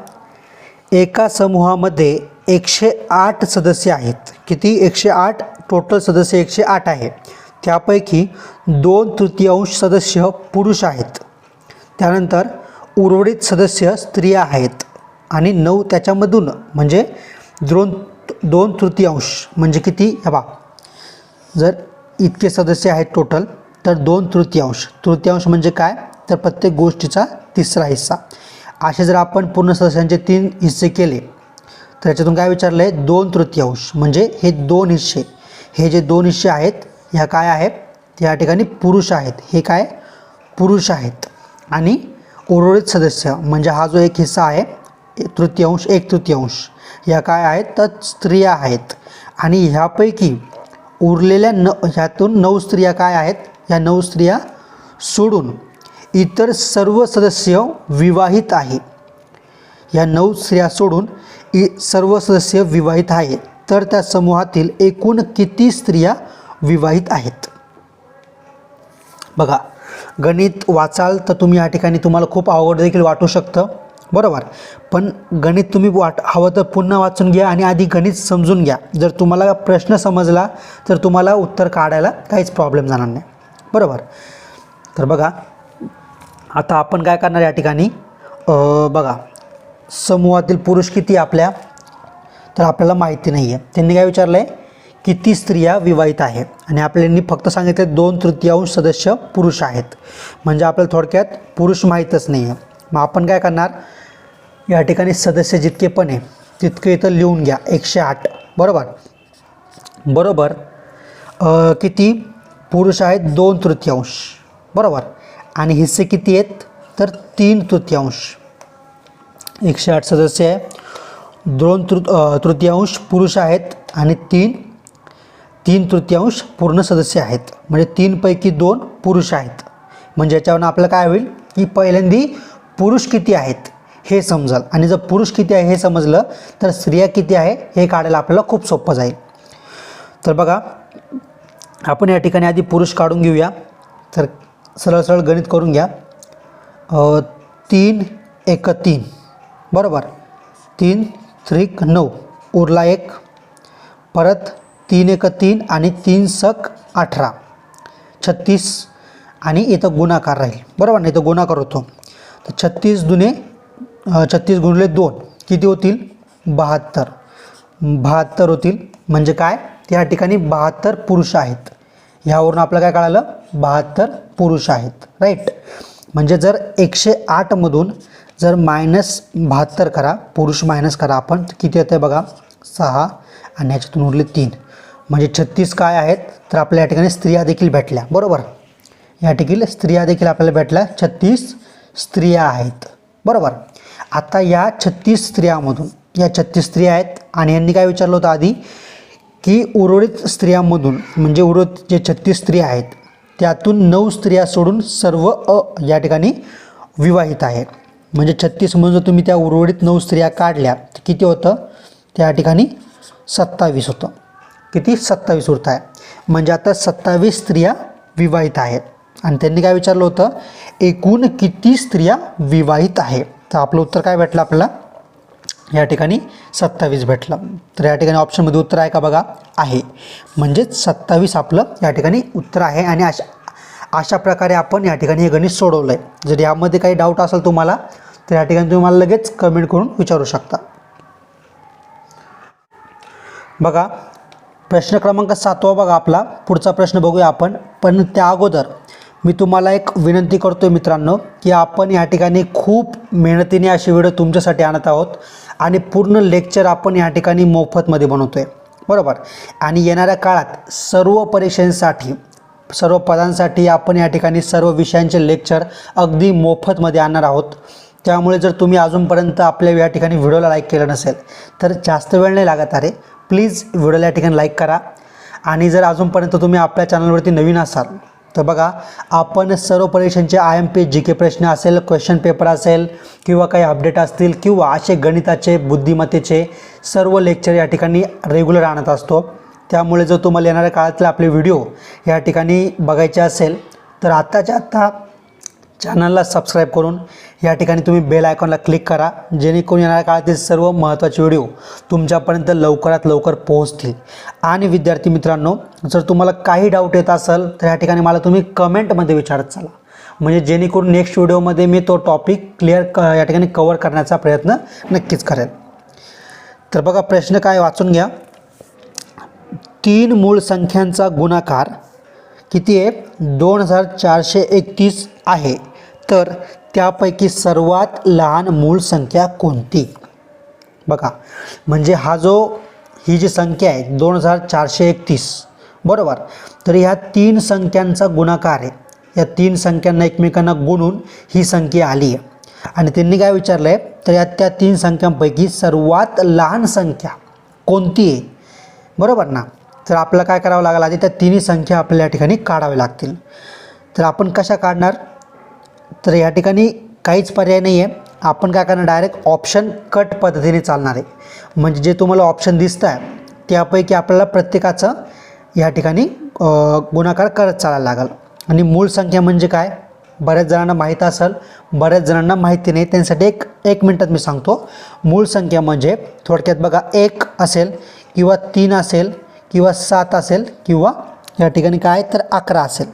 A: एका समूहामध्ये 108 सदस्य आहेत. किती, 108, टोटल सदस्य 108 आहे. त्यापैकी 2/3 सदस्य पुरुष आहेत. त्यानंतर उर्वरित सदस्य स्त्रिया आहेत, आणि 9 त्याच्यामधून, म्हणजे 2/3 म्हणजे किती, हे बा, जर इतके सदस्य आहेत टोटल, तर 2/3 म्हणजे काय, तर प्रत्येक गोष्टीचा तिसरा हिस्सा. असे जर आपण पूर्ण सदस्यांचे 3 हिस्से केले, तर याच्यातून काय विचारलं आहे, 2/3 म्हणजे हे 2 हिस्से, हे जे 2 हिस्से आहेत ह्या काय आहेत, त्या ठिकाणी पुरुष आहेत. हे काय, पुरुष आहेत. आणि उर्वरित सदस्य म्हणजे हा जो एक हिस्सा आहे, 1/3 ह्या काय आहेत, तर स्त्रिया आहेत. आणि ह्यापैकी उरलेल्या ह्यातून 9 स्त्रिया काय आहेत, ह्या 9 स्त्रिया सोडून इतर सर्व सदस्य विवाहित आहे. या 9 स्त्रिया सोडून सर्व सदस्य विवाहित आहेत. तर त्या समूहातील एकूण किती स्त्रिया विवाहित आहेत. बघा, गणित वाचाल तर तुम्ही या ठिकाणी तुम्हाला खूप अवघड देखील वाटू शकतं. बरोबर. पण गणित तुम्ही हवं तर पुन्हा वाचून घ्या आणि आधी गणित समजून घ्या. जर तुम्हाला प्रश्न समजला तर तुम्हाला उत्तर काढायला काहीच प्रॉब्लेम जाणार नाही. बरोबर. तर बघा आता आपण काय करणार या ठिकाणी, बघा समूहातील पुरुष किती आपल्या, तर आपल्याला माहिती नाही आहे. त्यांनी काय विचारलं आहे, किती स्त्रिया विवाहित आहेत, आणि आपल्याला फक्त सांगितले 2/3 सदस्य पुरुष आहेत. म्हणजे आपल्याला थोडक्यात पुरुष माहीतच नाही आहे. मग आपण काय करणार, या ठिकाणी सदस्य जितके पण आहे तितके इथं लिहून घ्या, 108. बरोबर. बरोबर. किती पुरुष आहेत, 2/3. बरोबर. आणि हिस्से किती आहेत, तर 3/3. 108 सदस्य आहे, 2/3 पुरुष आहेत, आणि 3/3 पूर्ण सदस्य आहेत. म्हणजे 3 पैकी 2 पुरुष आहेत. म्हणजे याच्यावरून आपलं काय होईल, की पहिल्यांदी पुरुष किती आहेत हे समजेल, आणि जर पुरुष किती आहे हे समजलं तर स्त्रिया किती आहे हे काढायला आपल्याला खूप सोपं जाईल. तर बघा, आपण या ठिकाणी आधी पुरुष काढून घेऊया. तर सरळ सरळ गणित करून घ्या. 3 × 3 बरोबर, 3 3 9 उरला 1, परत 3 × 3 आणि 3 × 18 36, आणि इथं गुणाकार राहील बरोबर ना, इथं गुणाकार होतो. तर 36 × 2 किती होतील 72 होतील. म्हणजे काय, त्या ठिकाणी 72 पुरुष आहेत. ह्यावरून आपल्याला काय कळालं, 72 पुरुष आहेत, राईट. म्हणजे जर 108 मधून जर -72 करा, पुरुष मायनस करा आपण, किती येतं बघा 6, आणि ह्याच्यातून उरले 3, म्हणजे 36 काय आहेत, तर आपल्या या ठिकाणी स्त्रिया देखील भेटल्या बरोबर. या ठिकाणी स्त्रिया देखील आपल्याला भेटल्या, 36 स्त्रिया आहेत बरोबर. आता या 36 स्त्रियामधून, या 36 स्त्रिया आहेत, आणि यांनी काय विचारलं होतं आधी की उर्वरित स्त्रियांमधून, म्हणजे उर्वरित जे 36 स्त्रिया आहेत त्यातून 9 स्त्रिया सोडून सर्व या ठिकाणी विवाहित आहेत. म्हणजे 36 मधून जर तुम्ही त्या उर्वरित 9 स्त्रिया काढल्या तर किती होतं, त्या ठिकाणी 27 होतं. किती 27 उरत आहे. म्हणजे आता 27 स्त्रिया विवाहित आहेत. आणि त्यांनी काय विचारलं होतं, एकूण किती स्त्रिया विवाहित आहे. तर आपलं उत्तर काय भेटलं आपल्याला, या ठिकाणी 27 भेटलं. तर या ठिकाणी ऑप्शनमध्ये उत्तर आहे का बघा, आहे. म्हणजेच 27 आपलं या ठिकाणी उत्तर आहे. आणि अशा प्रकारे आपण या ठिकाणी हे गणित सोडवलं आहे. जर यामध्ये काही डाऊट असेल तुम्हाला तर या ठिकाणी तुम्ही मला लगेच कमेंट करून विचारू शकता. बघा, प्रश्न क्रमांक 7 बघा आपला. पुढचा प्रश्न बघूया आपण. पण त्या अगोदर मी तुम्हाला एक विनंती करतो मित्रांनो, की आपण या ठिकाणी खूप मेहनतीने असे व्हिडिओ तुमच्यासाठी आणत आहोत, आणि पूर्ण लेक्चर आपण या ठिकाणी मोफतमध्ये बनवतो आहे बरोबर. आणि येणाऱ्या काळात सर्व परीक्षांसाठी, सर्व पदांसाठी आपण या ठिकाणी सर्व विषयांचे लेक्चर अगदी मोफतमध्ये आणणार आहोत. त्यामुळे जर तुम्ही अजूनपर्यंत आपल्या या ठिकाणी व्हिडिओला लाईक केलं नसेल तर जास्त वेळ नाही लागत आहे, प्लीज व्हिडिओला या ठिकाणी लाईक करा. आणि जर अजूनपर्यंत तुम्ही आपल्या चॅनलवरती नवीन असाल तर बघा, आपण सर्व परीक्षांचे IMP GK प्रश्न असेल, क्वेश्चन पेपर असेल, किंवा काही अपडेट असतील, किंवा असे गणिताचे, बुद्धिमत्तेचे सर्व लेक्चर या ठिकाणी रेग्युलर आणत असतो. त्यामुळे जर तुम्हाला येणाऱ्या काळातले आपले व्हिडिओ या ठिकाणी बघायचे असेल तर आत्ताच्या आत्ता चॅनलला सबस्क्राईब करून या ठिकाणी तुम्ही बेल आयकॉनला क्लिक करा, जेणेकरून येणाऱ्या काळातील सर्व महत्त्वाचे व्हिडिओ तुमच्यापर्यंत लवकरात लवकर पोहोचतील. आणि विद्यार्थी मित्रांनो, जर तुम्हाला काही डाऊट येत असेल तर या ठिकाणी मला तुम्ही कमेंटमध्ये विचारत चला, म्हणजे जेणेकरून नेक्स्ट व्हिडिओमध्ये मी तो टॉपिक क्लिअर या ठिकाणी कवर करण्याचा प्रयत्न नक्कीच करेल. तर बघा, प्रश्न काय वाचून घ्या. 3 मूळ संख्यांचा गुणाकार किती आहे, 2431 आहे. तर त्यापैकी सर्वात लहान मूळ संख्या कोणती. बघा, म्हणजे ही जी संख्या आहे 2431 बरोबर. तर ह्या 3 संख्यांचा गुणाकार आहे. या 3 संख्यांना एकमेकांना गुणून ही संख्या आली आहे. आणि त्यांनी काय विचारलं आहे, तर त्या 3 संख्यांपैकी सर्वात लहान संख्या कोणती आहे बरोबर ना. तर आपल्याला काय करावं लागेल, आधी त्या तिन्ही संख्या आपल्याला या ठिकाणी काढाव्या लागतील. तर आपण कशा काढणार, तर या ठिकाणी काहीच पर्याय नाही आहे. आपण काय करणार, डायरेक्ट ऑप्शन कट पद्धतीने चालणार आहे. म्हणजे जे तुम्हाला ऑप्शन दिसतं आहे त्यापैकी आपल्याला प्रत्येकाचं या ठिकाणी गुणाकार करत चालायला लागेल. आणि मूळ संख्या म्हणजे काय, बऱ्याच जणांना माहीत असेल, बऱ्याच जणांना माहिती नाही. त्यांसाठी एक मिनटात मी सांगतो. मूळ संख्या म्हणजे थोडक्यात बघा, 1 असेल किंवा 3 असेल किंवा 7 असेल किंवा या ठिकाणी काय तर 11 असेल.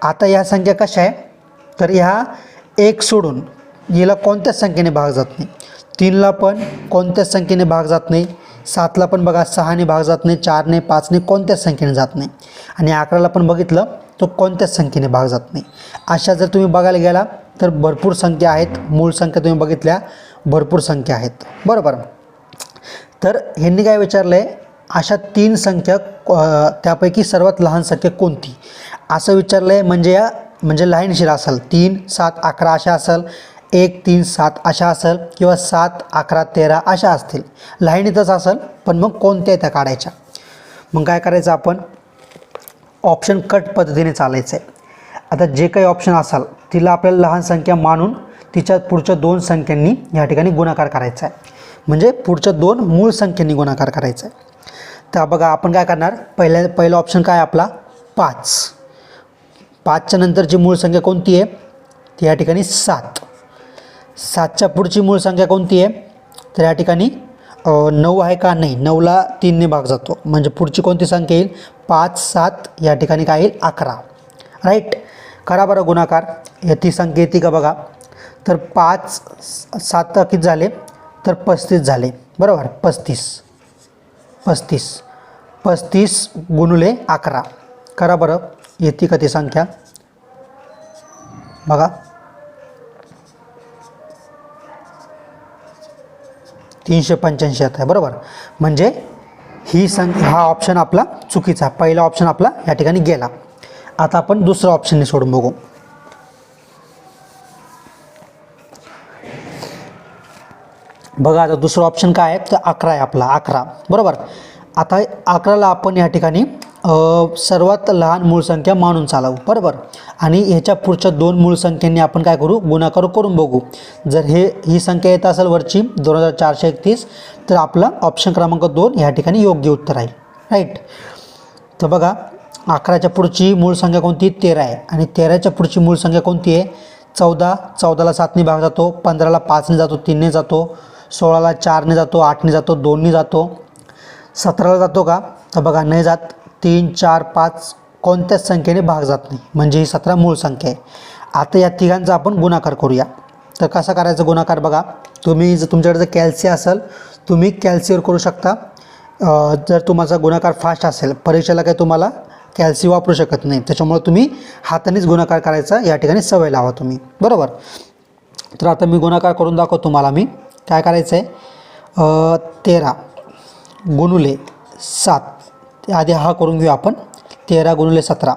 A: आता ह्या संख्या कशा आहे, तर ह्या 1 सोडून हिला कोणत्याच संख्येने भाग जात नाही. 3ला पण कोणत्याच संख्येने भाग जात नाही. 7ला पण बघा 6ने भाग जात नाही, 4ने, 5ने कोणत्याच संख्येने जात नाही. आणि 11ला पण बघितलं तो कोणत्याच संख्येने भाग जात नाही. अशा जर तुम्ही बघायला गेला तर भरपूर संख्या आहेत. मूळ संख्या तुम्ही बघितल्या भरपूर संख्या आहेत बरोबर. तर ह्यांनी काय विचारलं आहे, अशा 3 संख्या त्यापैकी सर्वात लहान संख्या कोणती असं विचारलं आहे. म्हणजे लाईनशीर असेल, 3, 7, 11 अशा असेल, 1, 3, 7 अशा असेल, किंवा 7, 11, 13 अशा असतील. लाईनीतच असेल, पण मग कोणत्या त्या काढायच्या. मग काय करायचं, आपण ऑप्शन कट पद्धतीने चालायचं आहे. आता जे काही ऑप्शन असाल तिला आपल्याला लहान संख्या मानून तिच्या पुढच्या 2 संख्यांनी या ठिकाणी गुणाकार करायचा आहे, म्हणजे पुढच्या 2 मूळ संख्यांनी गुणाकार करायचा आहे. तर बघा आपण काय करणार, पहिला ऑप्शन काय आपला 5. 5च्या नंतरची मूळ संख्या कोणती आहे, ती या ठिकाणी 7. 7च्या पुढची मूळ संख्या कोणती आहे, तर या ठिकाणी 9 आहे का, नाही, 9ला 3ने भाग जातो, म्हणजे पुढची कोणती संख्या येईल, 5 7 या ठिकाणी काय येईल 11. राईट. करा बरं गुणाकार, ती संख्या येते का बघा. तर 5 7 किती झाले, तर 35 झाले, बरोबर. 35 गुणुले 11. करा बरं, येते का ती संख्या बघा. 385 येत आहे, बरोबर. म्हणजे ही संख्या, हा ऑप्शन आपला चुकीचा, पहिला ऑप्शन आपला या ठिकाणी गेला. आता आपण दुसरा ऑप्शनने सोडून बघू. बघा आता दुसरा ऑप्शन काय आहे, तर 11 आहे आपला, 11, बरोबर. आता 11ला आपण या ठिकाणी सर्वात लहान मूळ संख्या मानून चालवू, बरोबर. आणि ह्याच्या पुढच्या 2 मूळ संख्यांनी आपण काय करू, गुणाकार करून बघू. जर ही संख्या येत असेल वरची 2431, तर आपला ऑप्शन क्रमांक 2 या ठिकाणी योग्य उत्तर आहे. राईट. तर बघा 11च्या पुढची मूळ संख्या कोणती, 13 आहे. आणि 13च्या पुढची मूळ संख्या कोणती आहे, 14. 14ला 7ने भाग जातो, 15ला 5ने जातो, 3ने जातो, 16ला 4ने जातो, 8ने जातो, 2ने जातो. 17ला जातो का, तर बघा नाही जात. 3 4 5 कोणत्याच संख्येने भाग जात नाही, म्हणजे ही 17 मूळ संख्या आहे. आता या तिघांचा आपण गुणाकार करूया. तर कसा करायचा गुणाकार बघा, तुम्ही जर तुमच्याकडे जर कॅल्सी असेल, तुम्ही कॅल्सीवर करू शकता. जर तुमचा गुणाकार फास्ट असेल, परीक्षेला काही तुम्हाला कॅल्सी वापरू शकत नाही, त्याच्यामुळे तुम्ही हातानेच गुणाकार करायचा या ठिकाणी सवय लावा तुम्ही, बरोबर. तर आता मी गुणाकार करून दाखवतो तुम्हाला. मी काय करायचं आहे, 13 गुणुले 7, आधी हा करून घेऊ आपण. 13 गुणुले 17,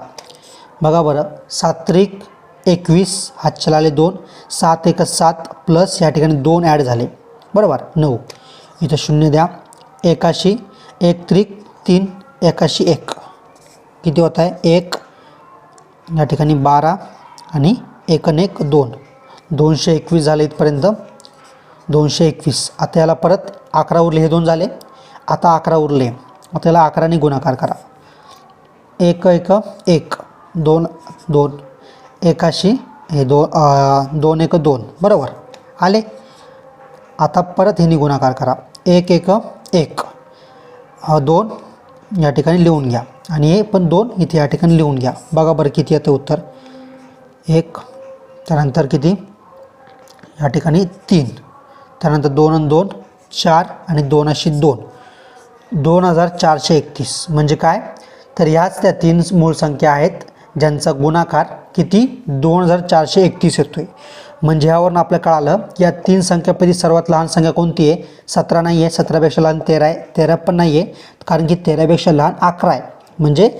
A: बघा बरं. 7 त्रिक 21, हातच्या आले 2, 7 1 7 प्लस या ठिकाणी 2 ॲड झाले, बरोबर 9. इथं 0 द्या. 81 1 त्रिक 3 81 1 किती होत आहे, 1 या ठिकाणी 12 आणि 1 आणि 1 2, 221 झाले इथपर्यंत. 221. आता याला परत 11 उरले, हे 2 झाले, आता 11 उरले. आता याला 11ने गुणाकार करा. 1 1 1 2 2 81, हे 2 1 2, बरोबर आले. आता परत ह्याने गुणाकार करा. 1 1 1 2 या ठिकाणी लिहून घ्या, आणि हे पण 2 इथे या ठिकाणी लिहून घ्या. बघा बरं किती येतं उत्तर. 1, त्यानंतर किती या ठिकाणी 3, त्यानंतर 2 आणि 2 4 आणि 2 अशी 2, 2431. म्हणजे काय, तर ह्याच त्या 3 मूळ संख्या आहेत ज्यांचा गुणाकार किती 2431 येतोय. म्हणजे ह्यावरून आपल्याला कळालं की या 3 संख्यापैकी सर्वात लहान संख्या कोणती आहे, 17 नाही आहे. 17पेक्षा लहान 13 आहे, 13 पण नाही आहे, कारण की 13पेक्षा लहान 11 आहे. म्हणजे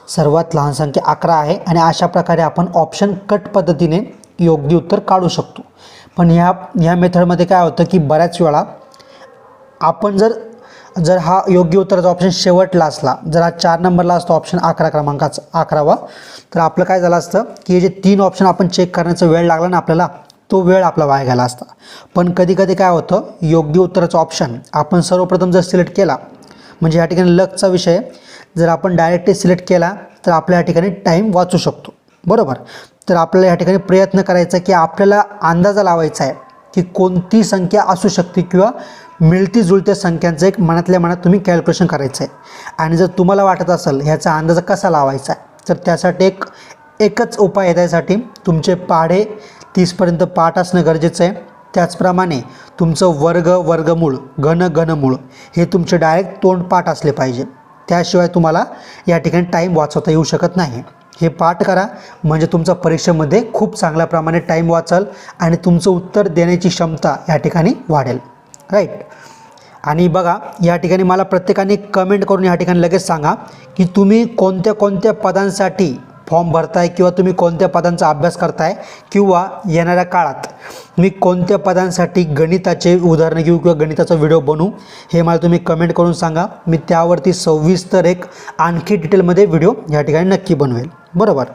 A: सर्वात लहान संख्या 11 आहे. आणि अशा प्रकारे आपण ऑप्शन कट पद्धतीने योग्य उत्तर काढू शकतो. पण ह्या मेथडमध्ये काय होतं की बऱ्याच वेळा आपण जर हा योग्य उत्तराचा ऑप्शन शेवटला असला, जर हा 4 नंबरला असतो ऑप्शन 11 क्रमांकाचा 11वा, तर आपलं काय झालं असतं की हे जे 3 ऑप्शन आपण चेक करण्याचा वेळ लागला ना आपल्याला, तो वेळ आपला वाया गेला असता. पण कधी कधी काय होतं, योग्य उत्तराचा ऑप्शन आपण सर्वप्रथम जर सिलेक्ट केला, म्हणजे या ठिकाणी लकचा विषय, जर आपण डायरेक्टली सिलेक्ट केला तर आपल्या या ठिकाणी टाईम वाचू शकतो, बरोबर. तर आपल्याला या ठिकाणी प्रयत्न करायचा की आपल्याला अंदाजा लावायचा आहे की कोणती संख्या असू शकते, किंवा मिळती जुळत्या संख्यांचं एक मनातल्या मनात तुम्ही कॅल्क्युलेशन करायचं आहे. आणि जर तुम्हाला वाटत असेल ह्याचा अंदाज कसा लावायचा आहे, तर त्यासाठी एकच उपाय आहे. त्यासाठी तुमचे पाढे 30पर्यंत पाठ असणं गरजेचं आहे. त्याचप्रमाणे तुमचं वर्गमूळ घनमूळ हे तुमचे डायरेक्ट तोंडपाठ असले पाहिजे. त्याशिवाय तुम्हाला या ठिकाणी टाईम वाचवता येऊ शकत नाही. हे पाठ करा, म्हणजे तुमचा परीक्षेमध्ये खूप चांगल्या प्रमाणे टाईम वाचेल आणि तुमचं उत्तर देण्याची क्षमता या ठिकाणी वाढेल. राईट. आणि बघा या ठिकाणी मला प्रत्येकाने कमेंट करून या ठिकाणी लगेच सांगा की तुम्ही कोणत्या कोणत्या पदांसाठी फॉर्म भरताय, किंवा तुम्ही कोणत्या पदांचा अभ्यास करताय, किंवा येणाऱ्या काळात मी कोणत्या पदांसाठी गणिताचे उदाहरणं घेऊ किंवा गणिताचा व्हिडिओ बनवू, हे मला तुम्ही कमेंट करून सांगा. मी त्यावरती सविस्तर एक आणखी डिटेलमध्ये व्हिडिओ या ठिकाणी नक्की बनवेल, बरोबर.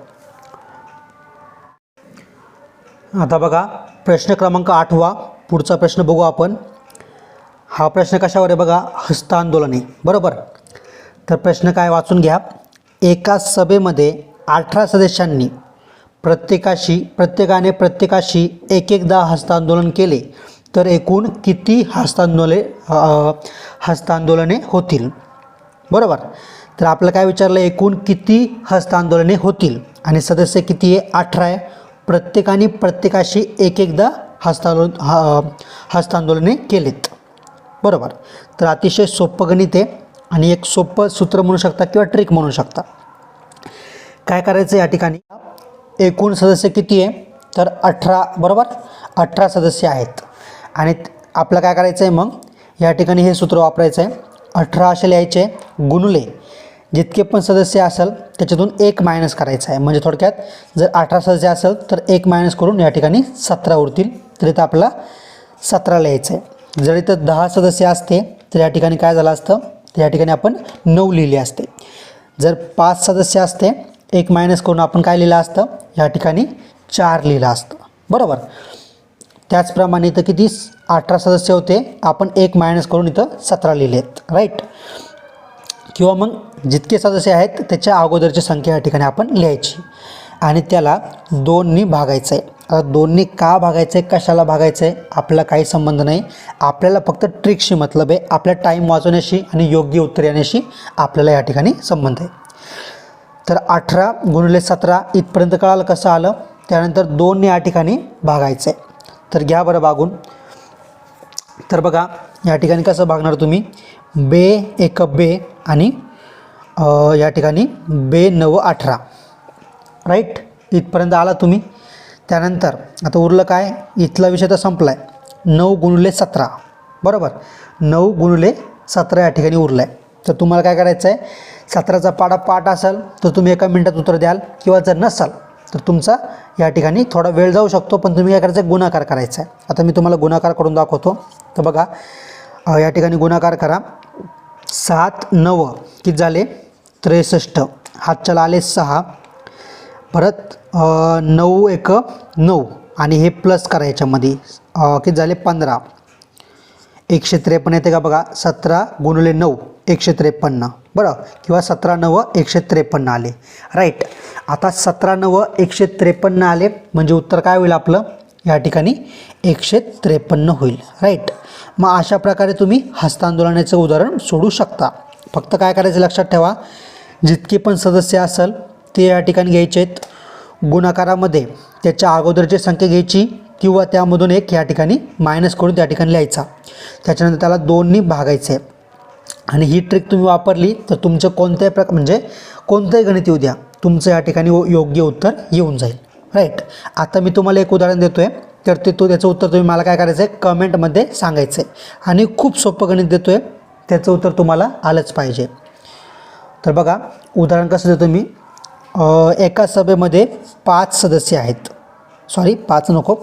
A: आता बघा प्रश्न क्रमांक 8वा पुढचा प्रश्न बघू आपण. हा प्रश्न कशावर आहे बघा, हस्तांदोलने. बरोबर. तर प्रश्न काय वाचून घ्या. एका सभेमध्ये 18 सदस्यांनी प्रत्येकाने एकदा हस्तांदोलन केले तर एकूण किती हस्तांदोलने होतील. बरोबर. तर आपलं काय विचारलं, एकूण किती हस्तांदोलने होतील आणि सदस्य किती आहे, 18 आहे. प्रत्येकाशी एकदा हस्तांदोलने केलेत. बरोबर. तर अतिशय सोपं गणित आहे आणि एक सोपं सूत्र म्हणू शकता किंवा ट्रिक म्हणू शकता. काय करायचं या ठिकाणी, एकूण सदस्य किती आहे तर 18. बरोबर. 18 सदस्य आहेत आणि आपलं काय करायचं आहे, मग या ठिकाणी हे सूत्र वापरायचं आहे. 18 असे लिहायचे गुणुले जितके पण सदस्य असेल त्याच्यातून 1 मायनस करायचं आहे. म्हणजे थोडक्यात जर 18 सदस्य असेल तर 1 मायनस करून या ठिकाणी 17 उरतील. तर इथं आपला 17 लिहायचं आहे. जर इथं 10 सदस्य असते तर या ठिकाणी काय झालं असतं, तर या ठिकाणी आपण 9 लिहिले असते. जर 5 सदस्य असते 1 मायनस करून आपण काय लिहिलं असतं, या ठिकाणी 4 लिहिलं असतं. बरोबर. त्याचप्रमाणे इथं किती 18 सदस्य होते, आपण 1 मायनस करून इथं 17 लिहिले आहेत. राईट. किंवा मग जितके सदस्य आहेत त्याच्या अगोदरची संख्या या ठिकाणी आपण लिहायची आणि त्याला 2नी भागायचं आहे. आता 2नी का भागायचं आहे, कशाला भागायचं आहे, आपला काही संबंध नाही. आपल्याला फक्त ट्रिकशी मतलब आहे. आपल्या टाईम वाचवण्याशी आणि योग्य उत्तर येण्याशी आपल्याला या ठिकाणी संबंध आहे. तर 18 गुणिले 17 इथपर्यंत कळालं कसं आलं. त्यानंतर 2नी या ठिकाणी भागायचं आहे. तर घ्या बरं भागून. तर बघा या ठिकाणी कसं भागणार तुम्ही, बे एक बे आणि या ठिकाणी बे 9 18. राईट. इथपर्यंत आला तुम्ही. त्यानंतर आता उरलं काय, इथला विषय तर संपला आहे. 9 गुणिले 17. बरोबर. 9 गुणिले 17 या ठिकाणी उरलं आहे. तर तुम्हाला काय करायचं आहे, 17चा पाठ असेल तर तुम्ही 1 मिनिटात उत्तर द्याल किंवा जर नसाल तर तुमचा या ठिकाणी थोडा वेळ जाऊ शकतो. पण तुम्ही काय करायचं आहे, गुणाकार करायचा आहे. आता मी तुम्हाला गुणाकार करून दाखवतो. तर बघा या ठिकाणी गुणाकार करा. 7 9 किती झाले 63. हातच्याला आले 6. परत 9 1 9 आणि हे प्लस करा याच्यामध्ये किती झाले 15. 153 येते का बघा. 17 गुणिले 9 153. बरं. किंवा 17 9 153 आले. राईट. आता 17 9 153 आले म्हणजे उत्तर काय होईल आपलं, या ठिकाणी 153 होईल. राईट. मग अशा प्रकारे तुम्ही हस्तांदोलनाचं उदाहरण सोडू शकता. फक्त काय करायचं लक्षात ठेवा, जितके पण सदस्य असेल ते या ठिकाणी घ्यायचे आहेत. गुणाकारामध्ये त्याच्या अगोदरची संख्या घ्यायची किंवा त्यामधून 1 या ठिकाणी मायनस करून त्या ठिकाणी लिहायचा. त्याच्यानंतर त्याला 2नी भागायचं आहे. आणि ही ट्रिक तुम्ही वापरली तर तुमचं कोणतंही गणित येऊ द्या, तुमचं या ठिकाणी योग्य उत्तर येऊन जाईल. राईट. आता मी तुम्हाला एक उदाहरण देतो आहे, तर त्याचं उत्तर तुम्ही मला काय करायचं आहे, कमेंटमध्ये सांगायचं आहे. आणि खूप सोपं गणित देतो आहे, त्याचं उत्तर तुम्हाला आलंच पाहिजे. तर बघा उदाहरण कसं देतो मी. एका सभेमध्ये 5 सदस्य आहेत. सॉरी 5 नको,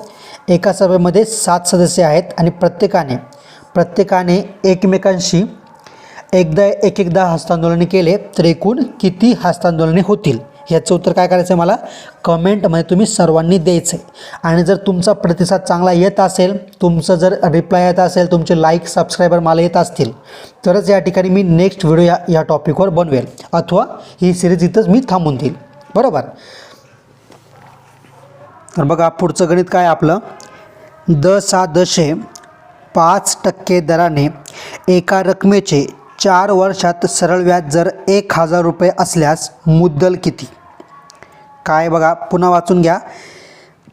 A: एका सभेमध्ये 7 सदस्य आहेत आणि प्रत्येकाने एकमेकांशी एकदा हस्तांदोलने केले तर एकूण किती हस्तांदोलने होतील. ह्याचं उत्तर काय करायचं आहे, मला कमेंटमध्ये तुम्ही सर्वांनी द्यायचं आहे. आणि जर तुमचा प्रतिसाद चांगला येत असेल, तुमचं जर रिप्लाय येत असेल, तुमचे लाईक सबस्क्रायबर मला येत असतील तरच या ठिकाणी मी नेक्स्ट व्हिडिओ या टॉपिकवर बनवेल अथवा ही सिरीज इथंच मी थांबवून देईल. बरोबर. तर बघा पुढचं गणित काय आपलं, 5% दराने एका रकमेचे 4 वर्षात सरळ व्याज जर 1000 रुपये असल्यास मुद्दल किती. काय बघा पुन्हा वाचून घ्या.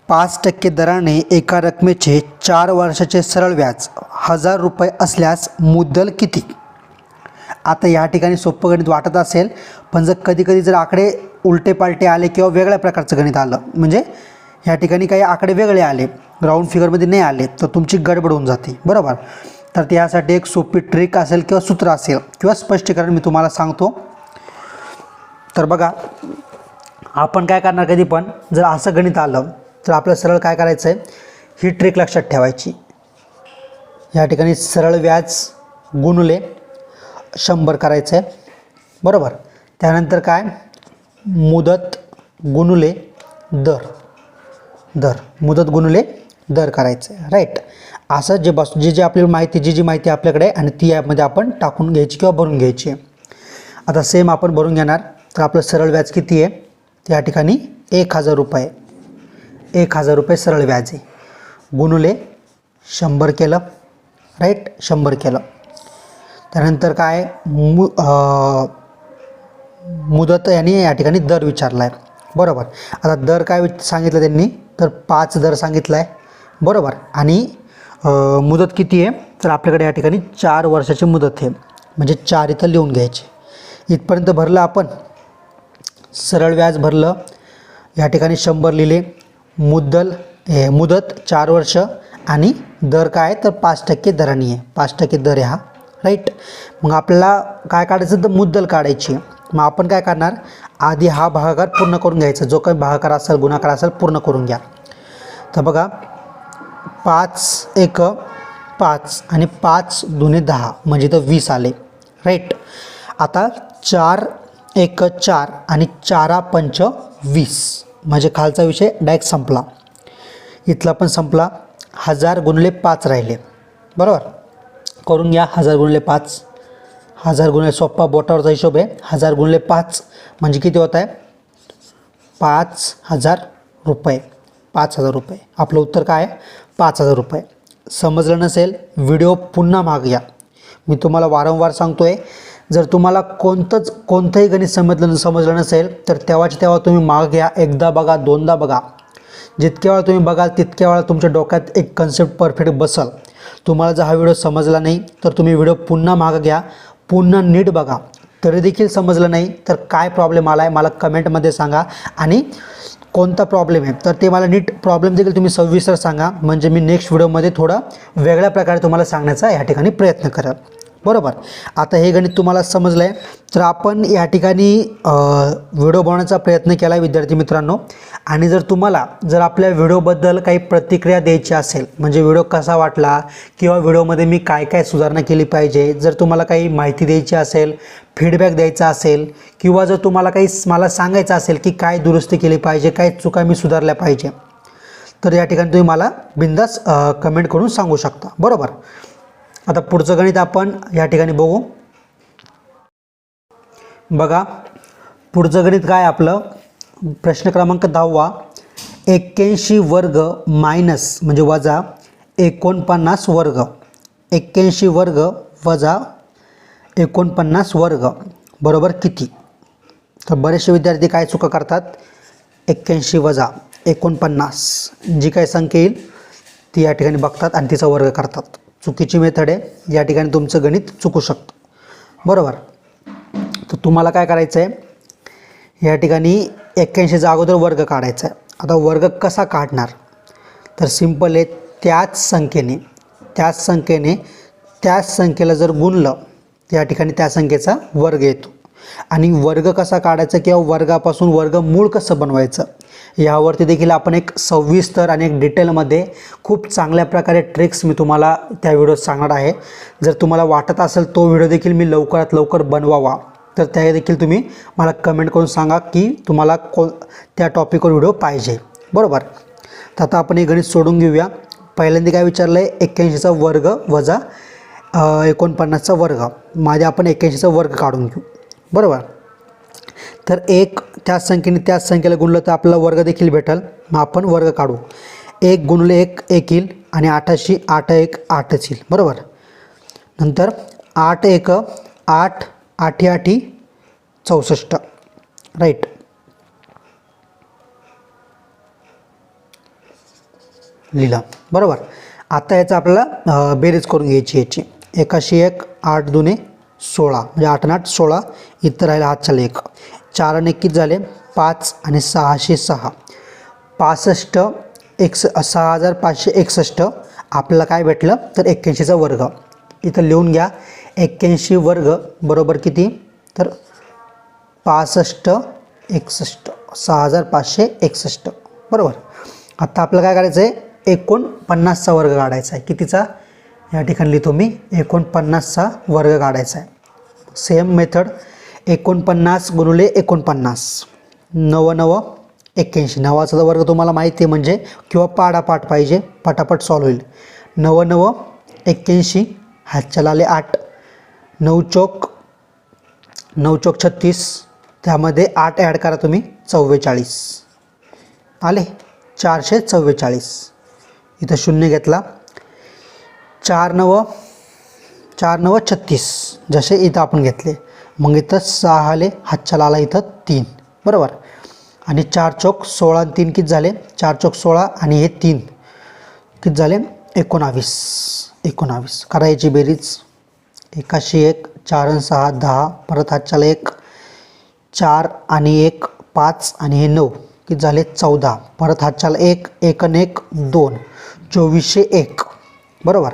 A: 5% दराने एका रकमेचे 4 वर्षाचे सरळ व्याज 1000 रुपये असल्यास मुद्दल किती. आता या ठिकाणी सोपं गणित वाटत असेल, पण जर कधी जर आकडे उलटे पालटे आले किंवा वेगळ्या प्रकारचं गणित आलं, म्हणजे या ठिकाणी काही आकडे वेगळे आले, राऊंड फिगरमध्ये नाही आले, तर तुमची गडबड होऊन जाते. बरोबर. तर त्यासाठी एक सोपी ट्रिक असेल किंवा सूत्र असेल किंवा स्पष्टीकरण मी तुम्हाला सांगतो. तर बघा आपण काय करणार, कधी पण जर असं गणित आलं तर आपलं सरळ काय करायचं आहे, ही ट्रिक लक्षात ठेवायची. या ठिकाणी सरळ व्याज गुणुले 100 करायचं आहे. बरोबर. त्यानंतर काय, मुदत गुणुले दर मुदत गुणुले दर करायचं आहे, राईट. असं जे आपली माहिती जी माहिती आपल्याकडे आहे आणि ती यामध्ये आपण टाकून घ्यायची किंवा भरून घ्यायची आहे. आता सेम आपण भरून घेणार. तर आपलं सरळ व्याज किती आहे, त्या ठिकाणी 1000 रुपये. 1000 रुपये सरळ व्याज आहे, गुणुले 100 केलं, राईट. 100 केलं. त्यानंतर काय मुदत यांनी या ठिकाणी दर विचारला आहे, बरोबर. आता दर काय सांगितलं त्यांनी, तर 5 दर सांगितला आहे, बरोबर. आणि मुदत किती आहे, तर आपल्याकडे या ठिकाणी 4 वर्षाची मुदत आहे, म्हणजे 4 इथं लिहून घ्यायचे. इथपर्यंत भरलं आपण. सरळ व्याज भरलं, या ठिकाणी 100 लिहिले. मुदत 4 वर्ष आणि दर काय तर 5% दराने आहे, 5% दर आहे हा, राईट. मग आपल्याला काय काढायचं, तर मुद्दल काढायची. मग आपण काय करणार, आधी हा भागाकार पूर्ण करून घ्यायचा, जो काही भागाकार असेल गुणाकार असेल पूर्ण करून घ्या. तर बघा 5 एक 5 आणि 5 दुने 10 म्हणजे तर 20 आले, राईट. आता 4 एक 4 आणि 4 पंच 20 म्हणजे खालचा विषय डायरेक्ट संपला. इथला पण संपला. 1000 गुणिले 5 राहिले, बरोबर. करून घ्या. 1000 गुणिले 5, 1000 गुणिले सोप्पा बोटावरचा हिशोब आहे. 1000 गुणिले 5 म्हणजे किती होत आहे, 5000 रुपये. 5000 रुपये आपलं उत्तर काय आहे, 5000 रुपये. समजलं नसेल व्हिडिओ पुन्हा माग घ्या. मी तुम्हाला वारंवार सांगतो आहे, जर तुम्हाला कोणतंही गणित समजलं नसेल तर तेव्हा तुम्ही माग घ्या. एकदा बघा, दोनदा बघा. जितक्या वेळा तुम्ही बघाल तितक्या वेळा तुमच्या डोक्यात एक कन्सेप्ट परफेक्ट बसल. तुम्हाला जर हा व्हिडिओ समजला नाही तर तुम्ही व्हिडिओ पुन्हा मागं घ्या, पुन्हा नीट बघा. तरी देखील समजलं नाही तर काय प्रॉब्लेम आला आहे मला कमेंटमध्ये सांगा, आणि कोणता प्रॉब्लेम आहे तर ते मला नीट प्रॉब्लेम देखील तुम्ही सविस्तर सांगा, म्हणजे मी नेक्स्ट व्हिडिओमध्ये थोडा वेगळ्या प्रकारे तुम्हाला सांगण्याचा या ठिकाणी प्रयत्न करेन, बरोबर. आता हे गणित तुम्हाला समजलं आहे. तर आपण या ठिकाणी व्हिडिओ बनवण्याचा प्रयत्न केला आहे विद्यार्थी मित्रांनो. आणि जर आपल्या व्हिडिओबद्दल काही प्रतिक्रिया द्यायची असेल, म्हणजे व्हिडिओ कसा वाटला किंवा व्हिडिओमध्ये मी काय काय सुधारणा केली पाहिजे, जर तुम्हाला काही माहिती द्यायची असेल, फीडबॅक द्यायचा असेल, किंवा जर तुम्हाला काही मला सांगायचं असेल की काय दुरुस्ती केली पाहिजे, काय चुका मी सुधारल्या पाहिजे, तर या ठिकाणी तुम्ही मला बिनधास्त कमेंट करून सांगू शकता, बरोबर. आता पुढचं गणित आपण या ठिकाणी बघू. बघा पुढचं गणित काय आपलं, प्रश्न क्रमांक 10. 81 वर्ग मायनस म्हणजे वजा 49 वर्ग. 81 वर्ग वजा 49 वर्ग बरोबर किती. तर बरेचसे विद्यार्थी काय चुका करतात, 81 वजा 49 जी काही संख्या येईल ती या ठिकाणी बघतात आणि तिचा वर्ग करतात. चुकीची मेथड आहे, या ठिकाणी तुमचं गणित चुकू शकतं, बरोबर. तर तुम्हाला काय करायचं आहे, या ठिकाणी 81चा अगोदर वर्ग काढायचा आहे. आता वर्ग कसा काढणार, तर सिंपल आहे. त्याच संख्येला जर गुणलं त्या ठिकाणी त्या संख्येचा वर्ग येतो. आणि वर्ग कसा काढायचा किंवा वर्गापासून वर्गमूळ कसं बनवायचं यावरती देखील आपण एक सविस्तर आणि एक डिटेलमध्ये खूप चांगल्या प्रकारे ट्रिक्स मी तुम्हाला त्या व्हिडिओत सांगणार आहे. जर तुम्हाला वाटत असेल तो व्हिडिओ देखील मी लवकरात लवकर बनवावा तर त्या देखील तुम्ही मला कमेंट करून सांगा की तुम्हाला त्या टॉपिकवर व्हिडिओ पाहिजे, बरोबर. तर आता आपण हे गणित सोडून घेऊया. पहिल्यांदा काय विचारलं आहे, 81चा वर्ग वजा 49चा वर्ग. माझे आपण 81चा वर्ग काढून घेऊ, बरोबर. तर त्याच संख्येला गुणलं तर आपल्याला वर्ग देखील भेटेल. मग आपण वर्ग काढू. 1 गुणले 1 1 येईल आणि 8शी 8 1 8च येईल, बरोबर. नंतर 8 1 8 8 8 64, राईट. लिहिला, बरोबर. आता याचं आपल्याला बेरीज करून घ्यायची याची. 1शी 1 8 दुने 16 म्हणजे 8 8 16. इथं राहिला हात चालले 1. 4 आणि 1 किती झाले 5 आणि 6शी 6 65 6561. आपल्याला काय भेटलं तर 81चा वर्ग. इथं लिहून घ्या. 81 वर्ग बरोबर किती तर 65 61 6561, बरोबर. आता आपल्याला काय करायचं आहे, 49चा वर्ग काढायचा आहे. कितीचा, या ठिकाणी लिहितो मी 49चा वर्ग काढायचा आहे. सेम मेथड 49 गुणिले 49 9 9 81. 9चा वर्ग तुम्हाला माहिती आहे म्हणजे किंवा पाडापाठ पाहिजे, पटापट सॉल्व होईल. 9 9 81, हातच्याला आले 8, 9 चौक 36, त्यामध्ये 8 ॲड करा तुम्ही 44 आले 444. इथं शून्य घेतला. 4 9 36 जसे इथं आपण घेतले. मग इथं 6 आले, हातच्याला आला इथं 3 बरोबर. आणि 4 चौक 16 आणि 3 किती झाले, 4 चौक 16 आणि हे 3 किती झाले 19. करायची बेरीज. 1 4 आणि 6 10, परत हातच्याला 1 4 आणि 1 5 आणि हे 9 किती झाले 14, परत हातच्याला 1 1 आणि 1 2, 2401 बरोबर.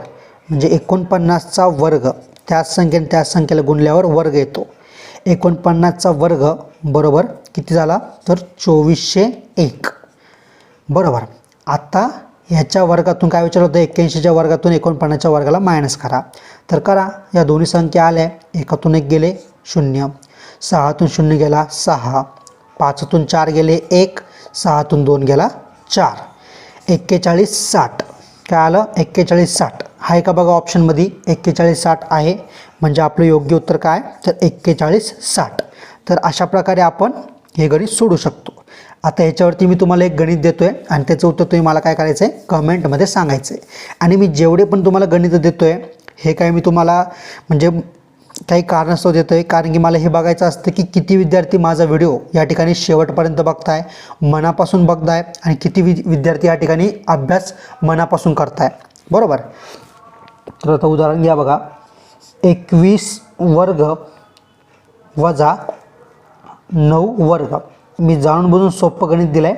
A: म्हणजे 49चा वर्ग त्याच संख्येने त्याच संख्येला गुणल्यावर वर्ग येतो. 49चा वर्ग बरोबर किती झाला तर 2401 बरोबर. आता ह्याच्या वर्गातून काय विचारलं होतं, 81च्या वर्गातून 49च्या वर्गाला मायनस करा. तर करा. या दोन्ही संख्या आल्या, एकातून 1 गेले 0, 6तून 0 गेला 6, 5तून 4 गेले 1, 6तून 2 गेला 4. 41 60 काय आलं 41 60 आहे का बघा ऑप्शनमध्ये 41 60 आहे. म्हणजे आपलं योग्य उत्तर काय तर 41 60. तर अशा प्रकारे आपण हे गणित सोडू शकतो. आता ह्याच्यावरती मी तुम्हाला एक गणित देतो आहे आणि त्याचं उत्तर तुम्ही मला काय करायचं आहे कमेंटमध्ये सांगायचं आहे. आणि मी जेवढे पण तुम्हाला गणित देतो आहे हे काय मी तुम्हाला म्हणजे काही कारणास्तव देतो आहे, कारण की मला हे बघायचं असतं की किती विद्यार्थी माझा व्हिडिओ या ठिकाणी शेवटपर्यंत बघताय, मनापासून बघताय आणि किती विद्यार्थी या ठिकाणी अभ्यास मनापासून करताय बरोबर. तर आता उदाहरण घ्या बघा. 21 वर्ग वजा 9 वर्ग. मी जाणून बुजून सोपं गणित दिलं आहे.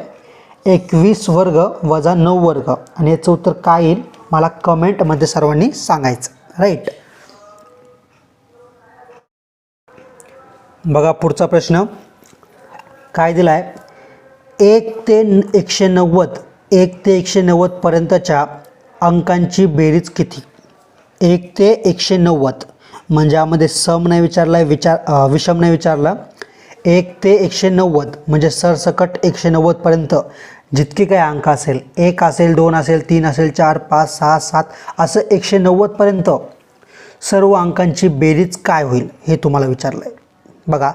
A: 21 वर्ग वजा 9 वर्ग आणि याचं उत्तर काय येईल मला कमेंटमध्ये सर्वांनी सांगायचं राईट. बघा पुढचा प्रश्न काय दिला आहे. 1 ते 190 1 ते 190 पर्यंतच्या अंकांची बेरीज किती. 1 ते 190 म्हणजे यामध्ये सम नाही विचारला आहे, विषम नाही विचारला. 1 ते 190 म्हणजे सरसकट 190 पर्यंत जितके काही अंक असेल, 1 असेल 2 असेल 3 असेल 4 5 6 7 असं 190 पर्यंत सर्व अंकांची बेरीज काय होईल हे तुम्हाला विचारलं आहे. बघा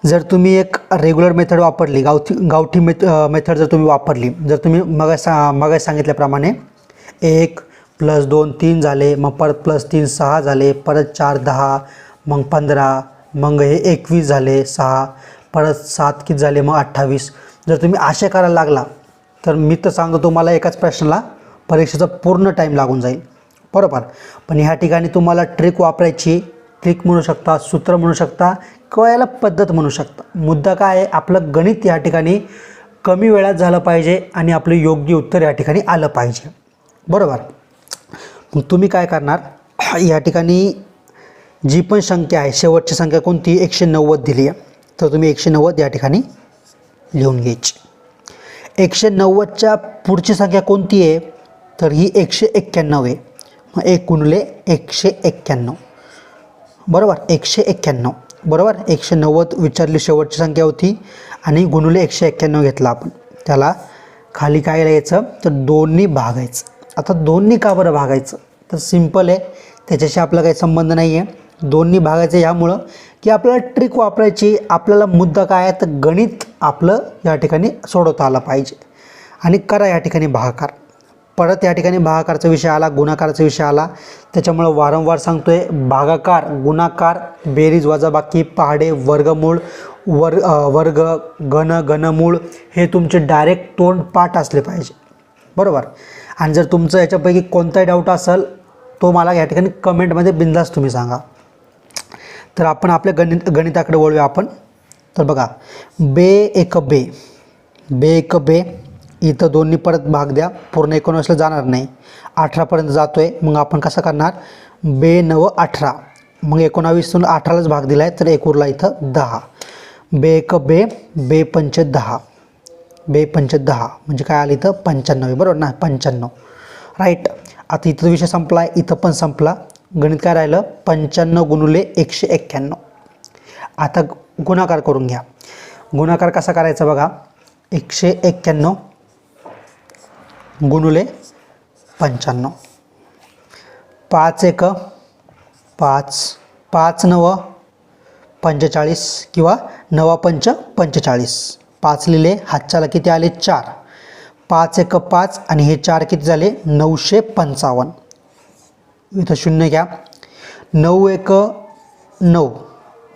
A: जर तुम्ही एक रेग्युलर मेथड वापरली, गावठी मेथड जर तुम्ही वापरली, जर तुम्ही मग सांगितल्याप्रमाणे 1 + 2 3 झाले, मग परत +3 6 झाले, परत 4 10, मग 15, मग हे 21 झाले 6, परत 7 किती झाले मग 28. जर तुम्ही असे करायला लागला तर मी तर सांगतो तुम्हाला एकाच प्रश्नाला परीक्षेचा पूर्ण टाईम लागून जाईल बरोबर. पण ह्या ठिकाणी तुम्हाला ट्रिक वापरायची, ट्रिक म्हणू शकता, सूत्र म्हणू शकता किंवा याला पद्धत म्हणू शकता. मुद्दा काय आहे आपलं गणित या ठिकाणी कमी वेळात झालं पाहिजे आणि आपलं योग्य उत्तर या ठिकाणी आलं पाहिजे बरोबर. मग तुम्ही काय करणार या ठिकाणी जी पण संख्या आहे शेवटची संख्या कोणती 190 दिली आहे तर तुम्ही 190 या ठिकाणी लिहून घ्यायची. 190च्या पुढची संख्या कोणती आहे तर ही 191 आहे. मग 1 गुणिले 191 बरोबर 191 बरोबर. 190 विचारली शेवटची संख्या होती आणि गुणिले 191 घेतला आपण. त्याला खाली काय लिहायचं तर 2नी भागायचं. आता 2नी का बरं भागायचं तर सिंपल आहे, त्याच्याशी आपला काही संबंध नाही आहे. 2नी भागायचं ह्यामुळं की आपल्याला ट्रिक वापरायची, आपल्याला मुद्दा काय आहे तर गणित आपलं या ठिकाणी सोडवता आलं पाहिजे. आणि करा या ठिकाणी भागाकार. परत या ठिकाणी भागाकारचा विषय आला, गुणाकाराचा विषय आला, त्याच्यामुळं वारंवार सांगतो आहे भागाकार गुणाकार बेरीज वजाबाकी पहाडे वर्गमूळ वर्ग घनमूळ हे तुमचे डायरेक्ट तोंड पाठ असले पाहिजे बरोबर. आणि जर तुमचं याच्यापैकी कोणताही डाऊट असेल तो मला या ठिकाणी कमेंटमध्ये बिंदास तुम्ही सांगा. तर आपण आपल्या गणिताकडे वळूया आपण. तर बघा बे एक बे इथं 2नी परत भाग द्या, पूर्ण 19ला जाणार नाही, 18पर्यंत जातो आहे. मग आपण कसं करणार बे 9 18, मग 19तून 18लाच भाग दिला आहे तर 1 उरला इथं 10. बे एक बे 5 10, बे 5 10 म्हणजे काय आलं इथं 95 बरोबर ना 95 राईट. आता इथं विषय संपला आहे, इथं पण संपला. गणित काय राहिलं 95 गुणिले 191. आता गुणाकार करून घ्या. गुणाकार कसा करायचा बघा. 191 गुणुले 95. 5 एक 5, 5 9 45 किंवा 9 पंच 45. 5 लिहिले, हातच्याला किती आले 4. 5 एक 5 आणि हे 4 किती झाले 955. इथं शून्य घ्या. 9 एक 9,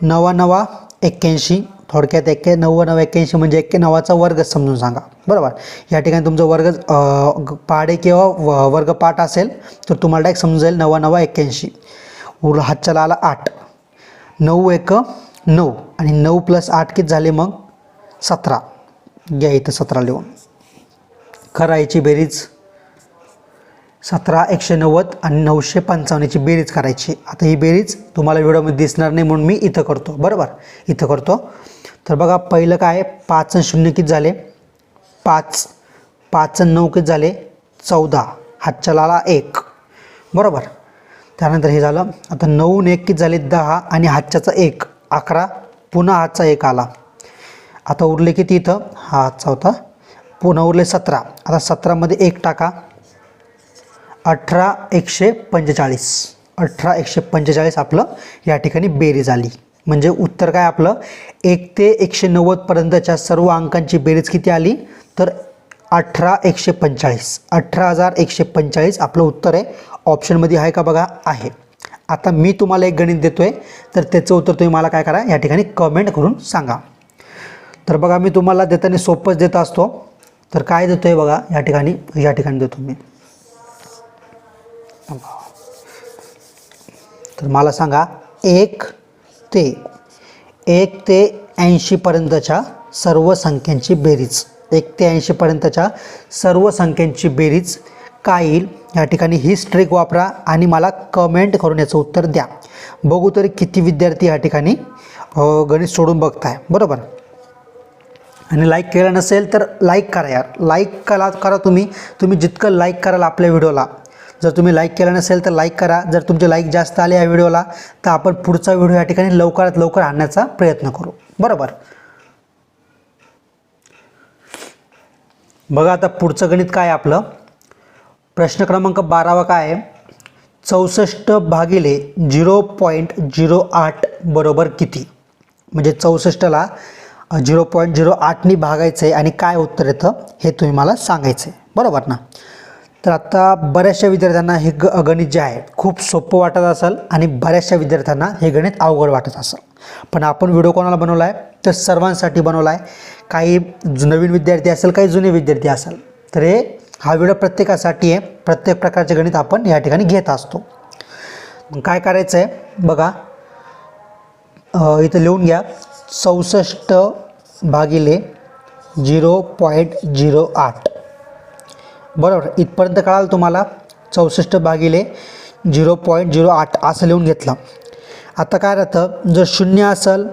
A: 9 9 81. थोडक्यात 9 9 81 म्हणजे 91चा वर्ग समजून सांगा. बरोबर. या ठिकाणी तुमचं वर्ग पाढे किंवा वर्गपाठ असेल तर तुम्हाला डायरेक्ट समजून जाईल 9 9 81. उरला हातच्याला आला 8. 9 एक 9 आणि 9 + 8 किती झाले मग 17. घ्या इथं 17 लिहून. करायची बेरीज 17 190 आणि 955 ची बेरीज करायची. आता ही बेरीज तुम्हाला व्हिडिओमध्ये दिसणार नाही म्हणून मी इथं करतो. बरोबर. इथं करतो. तर बघा पहिलं काय 5 आणि 0 किती झाले 5. 5 आणि 9 किती झाले 14. हातच्याला आला 1. बरोबर. त्यानंतर हे झालं. आता 9 आणि 1 किती झाले 10 आणि हातच्याचा 1 11. पुन्हा हातचा 1 आला. आता उरले किती इथं हा हातचा होता. पुन्हा उरले 17. आता 17 मध्ये 1 टाका. 18 145. 18 145 आपलं या ठिकाणी बेरीज आली. म्हणजे उत्तर काय आपलं 1 ते 190 पर्यंतच्या सर्व अंकांची बेरीज किती आली तर 18 145. 18145 आपलं उत्तर आहे. ऑप्शनमध्ये आहे का बघा आहे. आता मी तुम्हाला एक गणित देतोय तर त्याचं उत्तर तुम्ही मला काय करा या ठिकाणी कमेंट करून सांगा. तर बघा मी तुम्हाला देताना सोपंच देत असतो. तर काय देतोय बघा या ठिकाणी देतो मी. तर मला सांगा 1 ते 80 पर्यंतच्या सर्व संख्यांची बेरीज. 1 ते 80 पर्यंतच्या सर्व संख्यांची बेरीज काय येईल या ठिकाणी ही ट्रिक वापरा आणि मला कमेंट करून याचं उत्तर द्या. बघू तरी किती विद्यार्थी या ठिकाणी गणित सोडून बघताय. बरोबर. आणि लाईक केलं नसेल तर लाईक करा यार. लाईक करा तुम्ही जितकं लाईक कराल आपल्या व्हिडिओला. जर तुम्ही लाईक केलं नसेल तर लाईक करा. जर तुमचे लाईक जास्त आले या व्हिडिओला तर आपण पुढचा व्हिडिओ या ठिकाणी लवकरात लवकर आणण्याचा प्रयत्न करू. बरोबर. बघा आता पुढचं गणित काय आहे आपलं. प्रश्न क्रमांक 12 काय आहे 64 भागिले 0.08 बरोबर किती. म्हणजे 64ला 0.08नी भागायचं आहे आणि काय उत्तर येतं हे तुम्ही मला सांगायचं आहे. बरोबर ना. तर आता बऱ्याचशा विद्यार्थ्यांना हे गणित जे आहे खूप सोपं वाटत असेल आणि बऱ्याचशा विद्यार्थ्यांना हे गणित अवघड वाटत असेल. पण आपण व्हिडिओ कोणाला बनवला आहे तर सर्वांसाठी बनवला आहे. काही नवीन विद्यार्थी असेल काही जुने विद्यार्थी असेल तर हा व्हिडिओ प्रत्येकासाठी आहे. प्रत्येक प्रकारचे गणित आपण या ठिकाणी घेत असतो. काय करायचं आहे बघा इथं लिहून घ्या 64 भागिले 0.08. बरोबर. इथपर्यंत कळालं तुम्हाला 64 भागिले 0.08 असं लिहून घेतलं. आता काय राहतं जर 0 असेल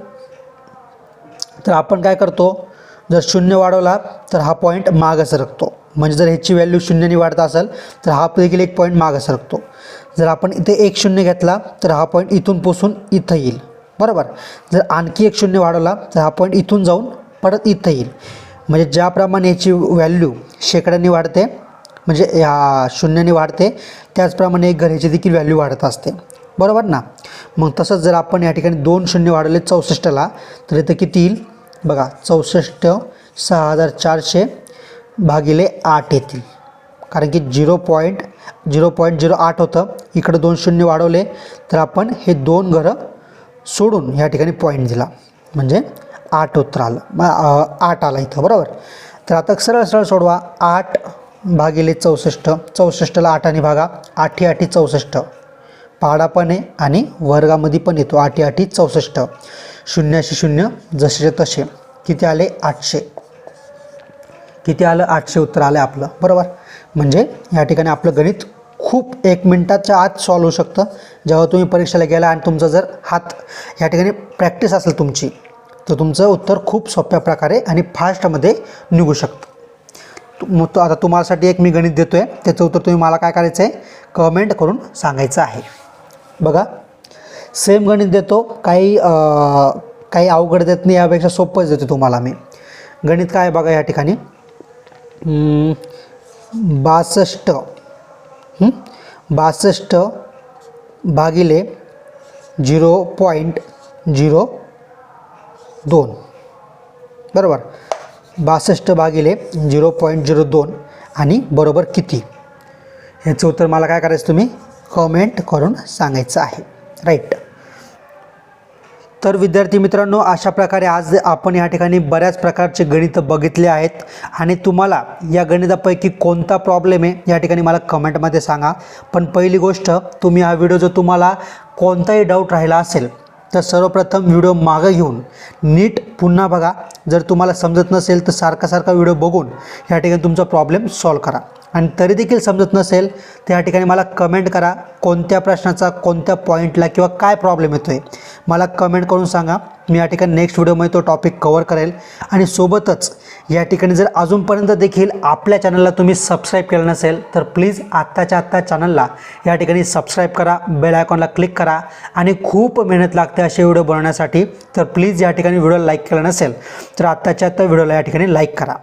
A: तर आपण काय करतो जर 0 वाढवला तर हा पॉईंट मागं सरकतो. म्हणजे जर ह्याची व्हॅल्यू 0नी वाढत असेल तर हा देखील एक पॉईंट मागं सरकतो. जर आपण इथे 1 0 घेतला तर हा पॉईंट इथून पोसून इथं येईल. बरोबर. जर आणखी 1 0 वाढवला तर हा पॉईंट इथून जाऊन परत इथं येईल. म्हणजे ज्याप्रमाणे याची व्हॅल्यू शेकड्यांनी वाढते म्हणजे या 0नी वाढते त्याचप्रमाणे एक घराची देखील व्हॅल्यू वाढत असते. बरोबर ना. मग तसंच जर आपण या ठिकाणी 2 0 वाढवले 64ला तर इथं किती येईल बघा 64 6400 भागिले 8 येतील. कारण की 0.08 होतं. इकडं 2 0 वाढवले तर आपण हे 2 घरं सोडून या ठिकाणी पॉईंट दिला म्हणजे 8 उत्तर आलं. 8 आला इथं. बरोबर. तर आता सरळ सरळ सोडवा 8 भागिले 64. 64ला 8ने भागा. 8 8 64 पाडा पण आहे आणि वर्गामध्ये पण येतो. 8 8 64 शून्याशी 0 जसेचे तसे किती आले 800. किती आलं 800 उत्तर आलं आपलं. बरोबर. म्हणजे या ठिकाणी आपलं गणित खूप 1 मिनिटाच्या आत सॉल्व होऊ शकतं. जेव्हा तुम्ही परीक्षेला गेला आणि तुमचा जर हात या ठिकाणी प्रॅक्टिस असेल तुमची तर तुमचं उत्तर खूप सोप्या प्रकारे आणि फास्टमध्ये निघू शकतं. मग आता तुम्हासाठी एक मी गणित देतो आहे त्याचं उत्तर तुम्ही मला काय करायचं आहे कमेंट करून सांगायचं आहे. बघा सेम गणित देतो काही अवघड देत नाही यापेक्षा सोपंच देतो तुम्हाला मी. गणित काय आहे बघा या ठिकाणी 62 भागिले 0.02 बरोबर. 62 भागिले 0.02 आणि बरोबर किती, ह्याचं उत्तर मला काय करायचं तुम्ही कमेंट करून सांगायचं आहे. राईट. तर विद्यार्थी मित्रांनो, अशा प्रकारे आज आपण या ठिकाणी बऱ्याच प्रकारचे गणित बघितले आहेत आणि तुम्हाला या गणितापैकी कोणता प्रॉब्लेम आहे या ठिकाणी मला कमेंटमध्ये सांगा. पण पहिली गोष्ट, तुम्ही हा व्हिडिओ जर तुम्हाला कोणताही डाऊट राहिला असेल तर सर्वप्रथम व्हिडिओ मागं घेऊन नीट पुन्हा बघा. जर तुम्हाला समजत नसेल तर सारखा व्हिडिओ बघून या ठिकाणी तुमचा प्रॉब्लेम सॉल्व करा. आणि तरी देखील समजत नसेल तर या ठिकाणी मला कमेंट करा, कोणत्या प्रश्नाचा कोणत्या पॉईंटला किंवा काय प्रॉब्लेम येतो आहे मला कमेंट करून सांगा. मी या ठिकाणी नेक्स्ट व्हिडिओमध्ये तो टॉपिक कवर करेल. आणि सोबतच या ठिकाणी जर अजूनपर्यंत देखील आपल्या चॅनलला तुम्ही सबस्क्राईब केलं नसेल तर प्लीज आत्ताच्या आत्ता चॅनलला या ठिकाणी सबस्क्राईब करा, बेल आयकॉनला क्लिक करा. आणि खूप मेहनत लागते असे व्हिडिओ बनवण्यासाठी, तर प्लीज या ठिकाणी व्हिडिओ लाईक केला नसेल तर आत्ताच्या आत्ता व्हिडिओला या ठिकाणी लाईक करा.